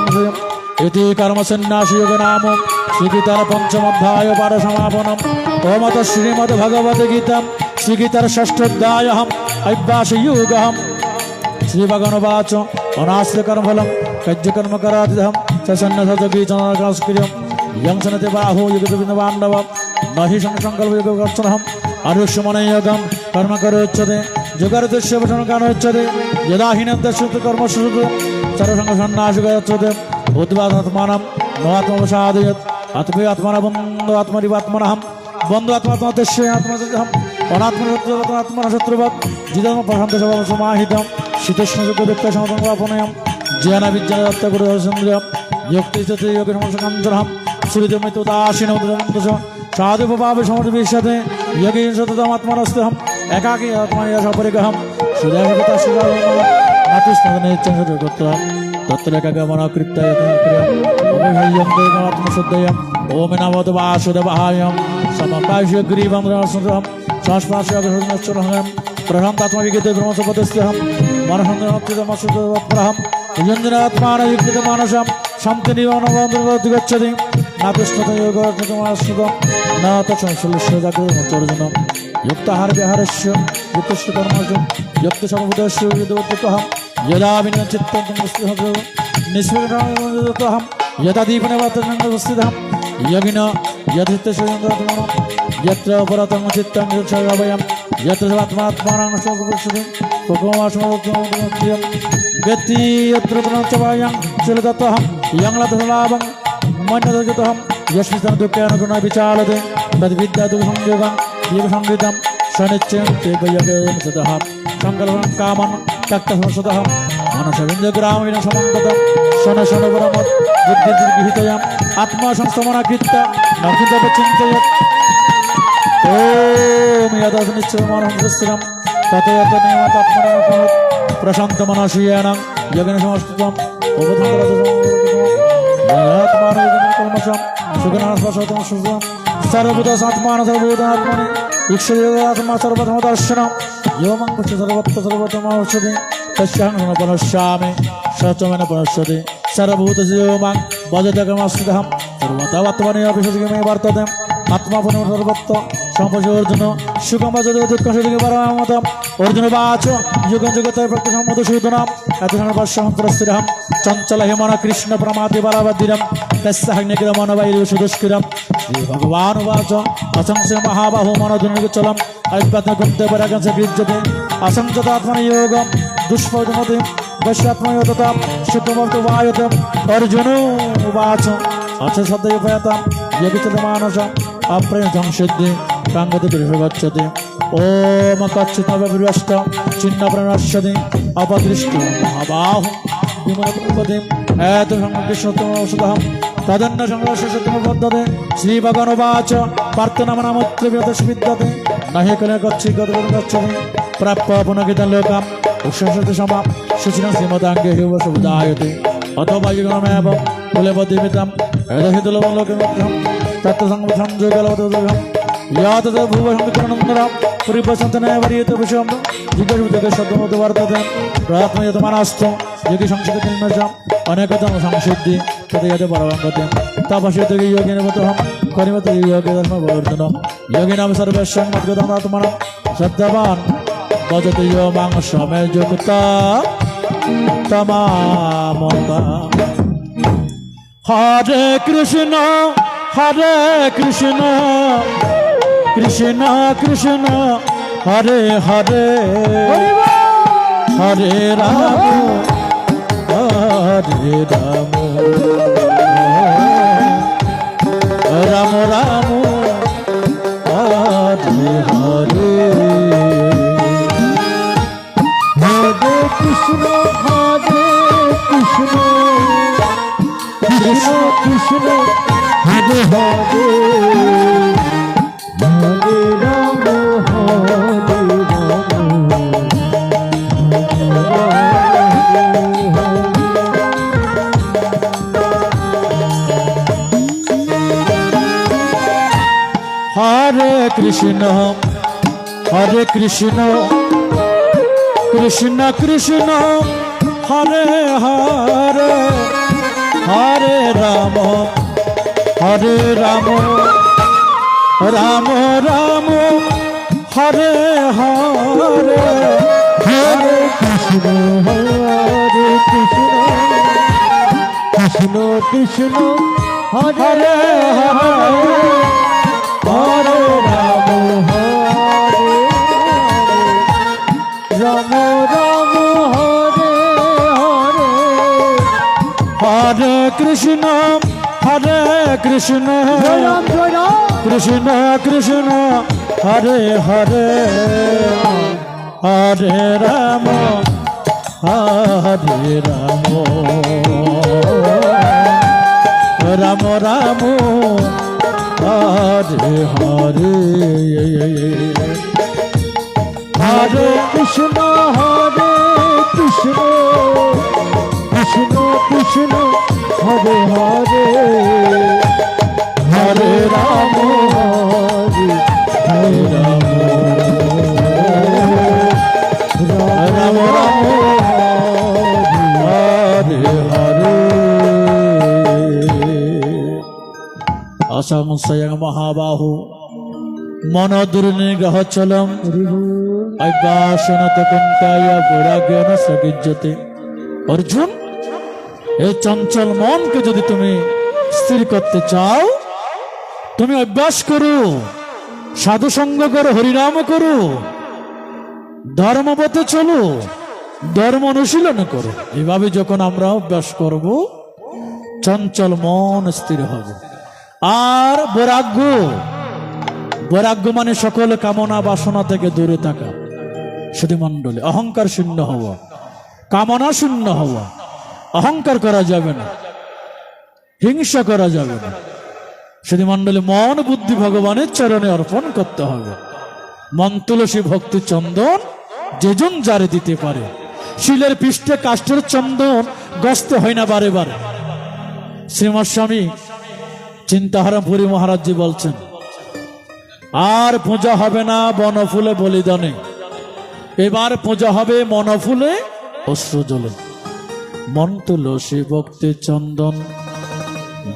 इति कर्मसन्न्यासयोगनामो श्रीगीतार पंचमोध्याय पाठसमापनम् ओमत श्रीमद्भगवद्गीता श्रीगीतार षष्ठोध्यायः अभ्यासयोगः श्रीभगवानुवाच अनाश्रकर्मफलं कज्जकर्म करातिदहं स सन्नसजगीचनकास्क्रियं यं सनते बाहो युगतविन्दवाण्डव न हि संकल्पयोगकर्षणहम् आरुष्यमनयोगं कर्म करोच्यते जुगर्दुष्यवशनकानोच्यते यदा हिनद्दश्यते कर्मसुषुते सर्वसङ्गसन्नाशुगच्छते उद्वादात्मानं नवात्मवसादयत् आत्मे आत्मना बन्धु आत्मरिवात्मनहं बन्धु आत्मात्मतस्य आत्मतहम् अनात्मशत्रुवात्मना शत्रुवत् जिदम प्रशान्तसमाहितं शीतोष्णयुगव्यक्तसमतमवापनयं ज्ञानविज्ञानदत्तगुरुदर्शन्द्रियं युक्तिस्थिते योगिनमसकञ्चरहं श्रुतिमितुदाशिनोदन्तस साधुपपाप समर्पिष्यते यज्ञ सततमात्मनस्तहम् एकाकी आत्मनियसपरिगहं सुदेशगतस्वनातिस्मदनेच्छं तत्र एकगमनकृत्य यत्नक्रियम् ओम नमो वासुदेवायं समकाश्य ग्रीवं रासुरहं शाश्वास्यगहं प्रहन्तात्मविगते ब्रह्मसपदस्यहं मनहन्द्रमत्रितमसुदवप्रहं यन्द्रात्मानयुक्तमानसं शान्तिनिवानवन्दगच्छति नातिष्ठतयोगोगतमाश्रितं न तत्संश्लिष्य जागृतमचर्जनं युक्ताहार विहारस्य युक्तस्य युक्तसमुदस्य विदवत्तहं यदा विनचित्तं निष्फलहं यदा दीपनवातनन्दवस्थितं यज्ञ यदित्यशयन्द्रत्मनो यत्र अपरतं चित्तं यच्छावयं यत्र आत्मात्मानं स्वगुरुषति कोकोमाश्मोक्तियं गति यत्र प्रणचवायं चिलदत्तहं यंलधलाभं मन्यदगतहं यस्मिन् दुःखेन विचालते तद्विद्यादुसंयोगं योगसंगीतं सनित्यं ते वयं सतः संकल्पं कामं तक्तसंसतः मनसविन्द्रग्रामेण समङ्गतं शनशनवरमत् बुद्धिर्गृहीतयाम् आत्मा संस्तमनाकृत्य नचिन्तयत् ॐ यदनिश्चयमानस्थिरं तथैतनेमात्मनः प्रशान्तमनसीयेन यज्ञसमस्तुतं उपधानकल्मषं सुगनास्पशतं सुखं सर्वभूतसात्मान सर्वभूतात्मनि ईक्षयोगात्मा सर्वधर्मदर्शनं योमं पश्य सर्वत्र सर्वतमौषधि तस्याहं पनश्यामि सचमेन पनश्यति सर्वभूतस्य योमं वदतकमस्थितहं सर्वतवत्मनि अपि सुखमे वर्तते আত্মা পুনর্বত্ত সম্পর্ক অর্জুন সুগম যদি দুঃখ সুযোগে পরমত অর্জুন বাচ যুগ যুগত প্রত্যসম্মত সুদনাম এত সহস্রস্তিরহম চঞ্চল হিমন কৃষ্ণ প্রমাতি বলবদ্ধিরম তস্যাগ্নিগ্রমণ বৈরু সুদুষ্কৃরম শ্রী ভগবান বাচ অসংখ্য মহাবাহু মনোধুনিচলম ঐক্যকুন্তে পরাগঞ্চ গৃহ্যতে অসংযতাত্মনিয়োগম দুষ্পদমতে বৈশ্যাত্ময়োততাম সুখমতো বায়তম অর্জুন উবাচ অথ সদয়পয়তাম যোগিতমানস অপ্রেম সংসিদ্ধি কাঙ্গতি গৃহগচ্ছতে ওম কচ্ছিতবিষ্ট চিহ্ন প্রণশ্যতি অপদৃষ্ট মহাবাহু বিমলপদে এত সংকৃষ্ণতম ঔষধহম তদন্য সংগ্রহশতম পদ্ধতে শ্রীভগবানুবাচ প্রার্থনামনামত্রবিদ্যতে নহে কলে গচ্ছি গচ্ছতি প্রাপ্য পুনঃ লোকাম উৎসসতি সমাপ সুচিরং শ্রীমদাঙ্গে হিব সুবিধায়তে অথবা যুগমেব কুলেবদ্ধিমিতম এদহিতুলবলোকমিত্রম তত্ত্বসংযোগলবদোগম ইয়াত ভুবসংকরণন্দরম পরিপসন্তনায় বরিয়ত বিশ্বম জিজ্ঞাসুযোগে শব্দমতো বর্ততে প্রাত্ময়ত মানাস্ত যোগী সংস্কৃতি নির্ণয়ম অনেকতম সংসিদ্ধি তদয়তে পরমগতে তপস্যতে যোগিনবতহম করিমতে যোগে ধর্মবর্ধনম যোগিনাম সর্বস্বং মদ্গতম আত্মনম সত্যবান ভজতে ইয় মাং সমে যুক্তা তমামতা হরে কৃষ্ণ কৃষ্ণ কৃষ্ণ হরে হরে হরে রাম হরে রাম রাম রাম হরে হরে হরে কৃষ্ণ কৃষ্ণ কৃষ্ণ হরে হরে হরে রাম হরে কৃষ্ণ কৃষ্ণ কৃষ্ণ হরে হরে হরে রাম রাম রাম হরে হরে হরে কৃষ্ণ কৃষ্ণ কৃষ্ণ হরে হরে হরে রাম রাম রাম হরে হরে হরে কৃষ্ণ কৃষ্ণ কৃষ্ণ কৃষ্ণ হরে হরে হরে রাম রাম রাম হরে হরে হরে কৃষ্ণ কৃষ্ণ কৃষ্ণ হরে হরে হরে রাম হরে রাম রাম রাম হরে হরে অসংশয়ং মহাবাহু মনোদুর্নিগ্রহ চলম অভ্যাসনত কুন্তায় বৈরাগ্যন সগিজ্যতে অর্জুন এই চঞ্চল মনকে যদি তুমি স্থির করতে চাও তুমি অভ্যাস করো সাধু সঙ্গ করো হরিনাম করো ধর্মপথে চলো ধর্ম অনুশীলন করো এভাবে যখন আমরা অভ্যাস করব চঞ্চল মন স্থির হবে আর বৈরাগ্য মানে সকল কামনা বাসনা থেকে দূরে থাকা শুধু মণ্ডলী অহংকার শূন্য হওয়া কামনা শূন্য হওয়া অহংকার করা যাবে না হিংসা করা যাবে না শুধু মণ্ডলী মন বুদ্ধি ভগবানের চরণে অর্পণ করতে হবে মন তুলসী ভক্তি চন্দন যেজন জারে দিতে পারে শিলের পৃষ্ঠে কাষ্ঠের চন্দন গস্ত হয় না বারে বারে শ্রীমৎ স্বামী চিন্তাহারাম পুরী মহারাজজি বলছেন আর পূজা হবে না বনফুলে বলিদানে এবার পূজা হবে মনফুলে অশ্রু জলে মন তুলসী ভক্তি চন্দন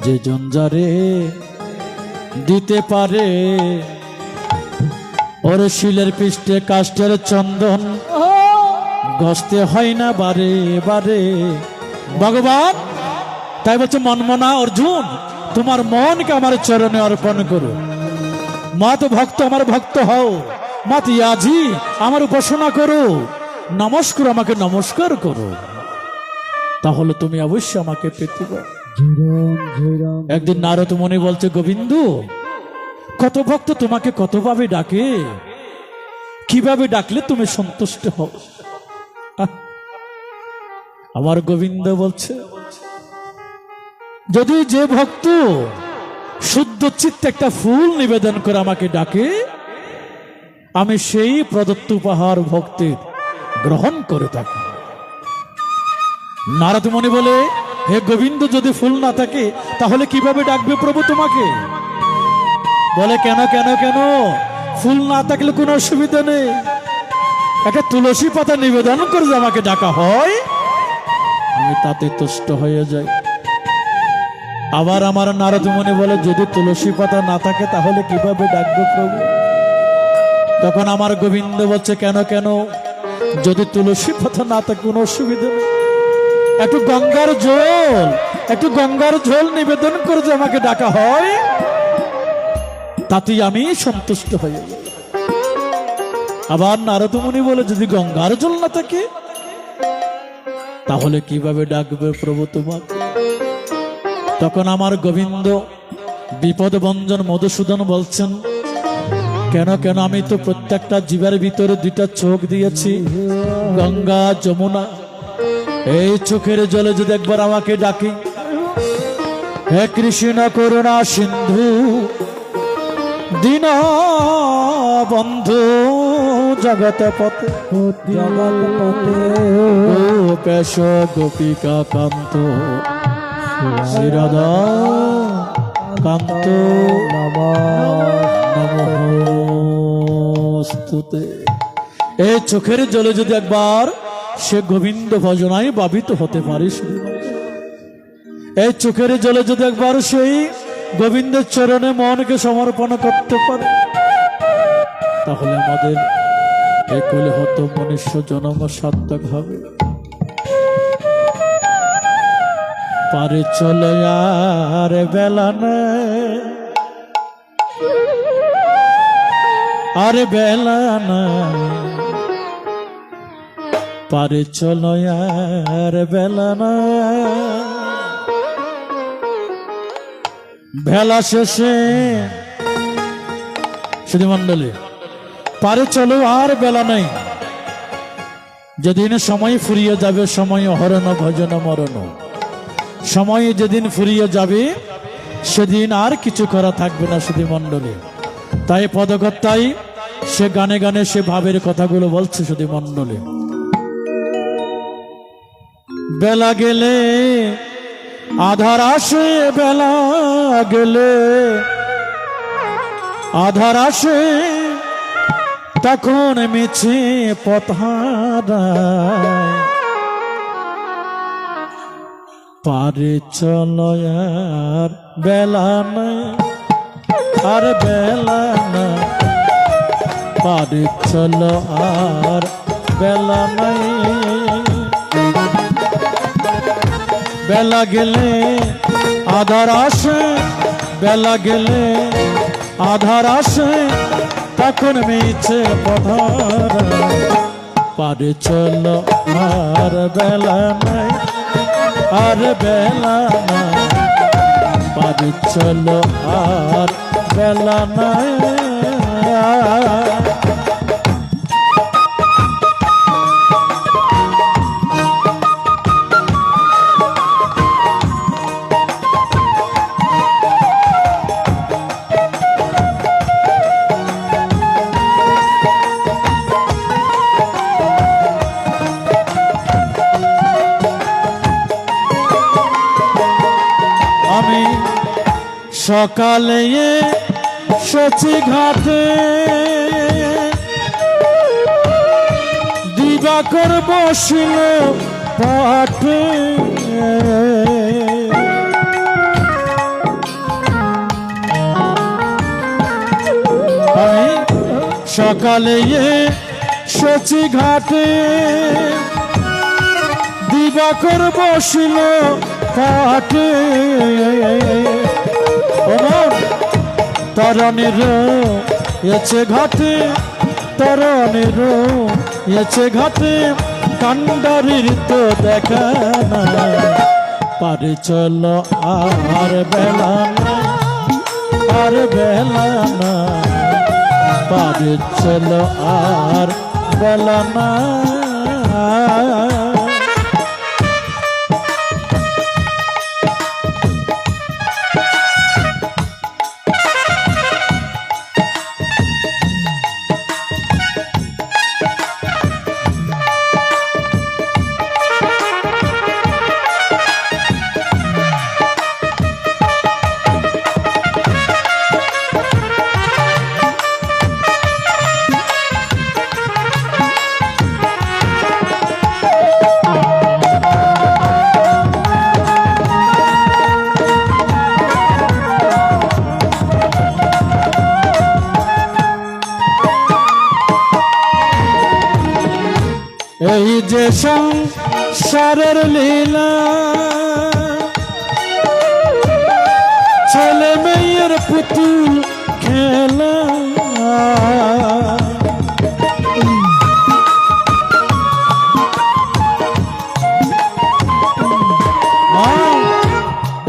যে জঞ্জারে দিতে পারে ওর শিলের পৃষ্ঠে কাষ্ঠের চন্দন ঘষতে হয় না বারে বারে ভগবান। তাই বলছে মনমনা অর্জুন, তোমার মনকে আমার চরণে অর্পণ করো। মাত ভক্ত আমার ভক্ত হও, মাত ইয়াজি আমার উপাসনা করো, নমস্কার আমাকে নমস্কার করো, তাহলে তুমি অবশ্যই আমাকে পেতে পারো। ঝিরম ঝিরম একদিন নারদ মুনি বলছে, গোবিন্দ কত ভক্ত তোমাকে কতভাবে ডাকে, কিভাবে ডাকলে তুমি সন্তুষ্ট হও? আমার গোবিন্দ বলছে, যদি যে ভক্ত শুদ্ধ চিত্তে একটা ফুল নিবেদন করে আমাকে ডাকে, আমি সেই প্রদত্ত উপহার ভক্তির গ্রহণ করে থাকি। নারদ মুনি বলে, হে গোবিন্দ যদি ফুল না থাকে তাহলে কিভাবে ডাকবে প্রভু তোমাকে? বলে, কেন কেন কেন, ফুল না থাকলে কোনো অসুবিধা নেই, একটা তুলসী পাতা নিবেদন করে যে আমাকে ডাকা হয়, আমি তাতে তুষ্ট হয়ে যাই। আবার আমার নারদ মুনি বলে, যদি তুলসী পাতা না থাকে তাহলে কিভাবে ডাকবো প্রভু? তখন আমার গোবিন্দ বলছে, কেন কেন, যদি তুলসী পাতা না থাকে কোনো অসুবিধা নেই, একটু গঙ্গার জল নিবেদন করে যে আমাকে ডাকা হয়, তাতেই আমি সন্তুষ্ট হয়ে যাই। আবার নারদ মুনি বলে, যদি গঙ্গার জল না থাকে তাহলে কিভাবে ডাকবে প্রভু তোমাকে? তখন আমার গোবিন্দ বিপদ ভঞ্জন মধুসূদন বলছেন, কেন কেন, আমি তো প্রত্যেকটা জীবের ভিতরে দুইটা চোখ দিয়েছি, গঙ্গা যমুনা, এই চোখের জলে যদি একবার আমাকে ডাকি, হে কৃষ্ণ করুণা সিন্ধু দীন বন্ধু জগত পথে জগৎ পথে পেশ গোপিকা কান্ত শ্রীরাধা কান্ত নমস্তুতে। এই চোখের জলে যদি একবার সে গোবিন্দ ভজনায় ভাবিত হতে পারে, এই চোখের জলে যদি একবার সেই গোবিন্দের চরণে মনকে সমর্পণ করতে পারে, তাহলে আমাদের এই কলিহত মনুষ্য জন্ম সার্থক হবে। পারে চলো আর বেলা নাই, আর বেলা নাই, পারে চলো আর বেলা নাই, বেলা শেষে শুধু মন্ডলী পারে চলো আর বেলা নাই। যেদিন সময় ফুরিয়ে যাবে, সময় হরণ ভজন মরণ, সময় যেদিন ফুরিয়ে যাবে সেদিন আর কিছু করা থাকবে না শুধু মন্ডলী। তাই পদকর্তাই সে গানে গানে সে ভাবের কথাগুলো বলছে শুধু মন্ডলী। বেলা গেলে আধার আসে, বেলা গেলে আধার আসে, তখন মিছে পথ হারায়, পারে চলো আর বেলা নাই, আর বেলা না, পারে চলো আর বেলা নাই। বেলা গেলে আধার আসে, বেলা গেলে আধার আসে, তখন মিছে পথ হারায়, পারে চলো আর বেলা নাই, আর বেলা না, পারে চলো আর বেলা নাই। আমি সকালে এসেছি ঘাটে, দিবাকর বসিল পাটে, সকালে এসেছি ঘাটে দিবাকর বসিল পাটে তরণের এছে ঘাটে তরণের এছে ঘাটে কান্ডারির তো দেখা না পারে চলো আর বেলা না আর বেলা না পারে চলো আর বেলা না এই যে সংসারের লীলা ছেলে মেয়ের পুতুল খেলা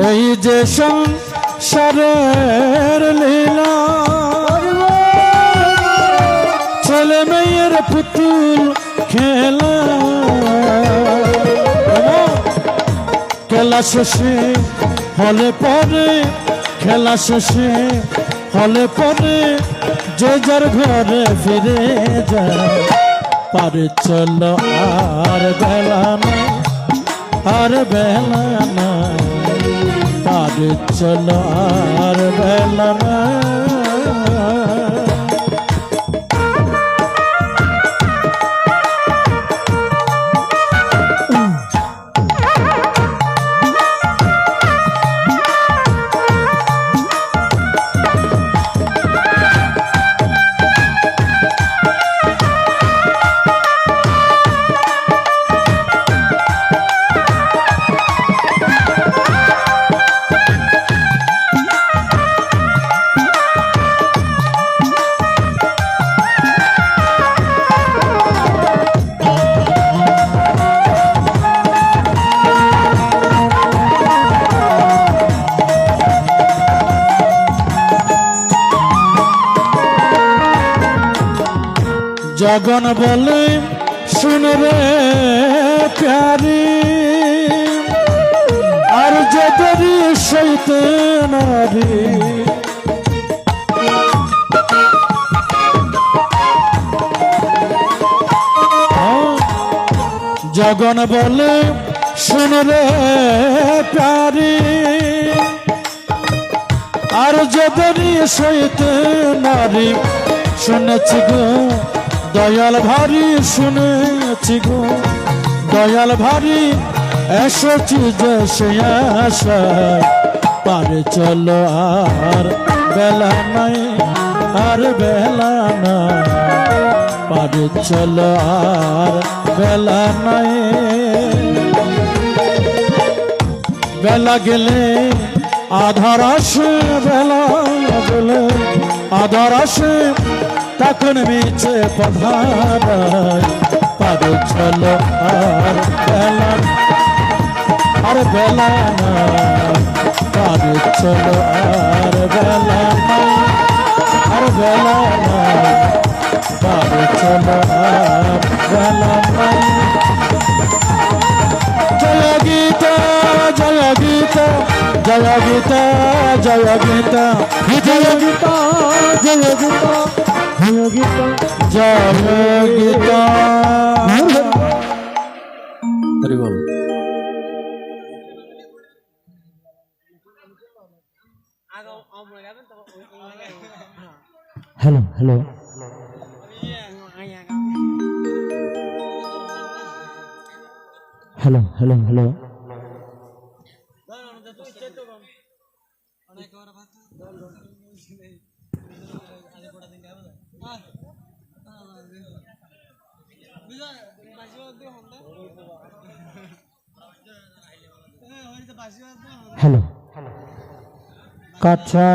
এই যে সংসারের লীলা ছেলে মেয়ের পুতুল খেলা খেলা শেষে হলে পরে খেলা শেষে হলে পরে যে যার ঘরে ফিরে যায় পারে চলো আর বেলা না আর বেলা না পারে চলো আর বেলা না জগন বলে শুনে রে প্যারি আর যদি সইতে নারী জগন বলে শুনে রে প্যারি আর যদি সইতে নারী শুনেছি গো দয়াল ভারী শুনেছি গো দয়াল ভারী এসেছি যে সে আশায় পারে চলো আর বেলা নাই আর বেলা নাই পারে চলো আর বেলা নাই বেলা গেলে আধার আসে বেলা গেলে আধার আসে তখন মিছে পধারায় পারে চলো আর বেলা আর বেলা না পারে চলো আর বেলা না আর বেলা না পারে চলো আর বেলা না জয় গীতা জয় গীতা জয় গীতা জয় গীতা জয় গীতা জয় গীতা জয় গীতা জয় গীতা হরি বল। Hello hello hello hello hello hello কাছা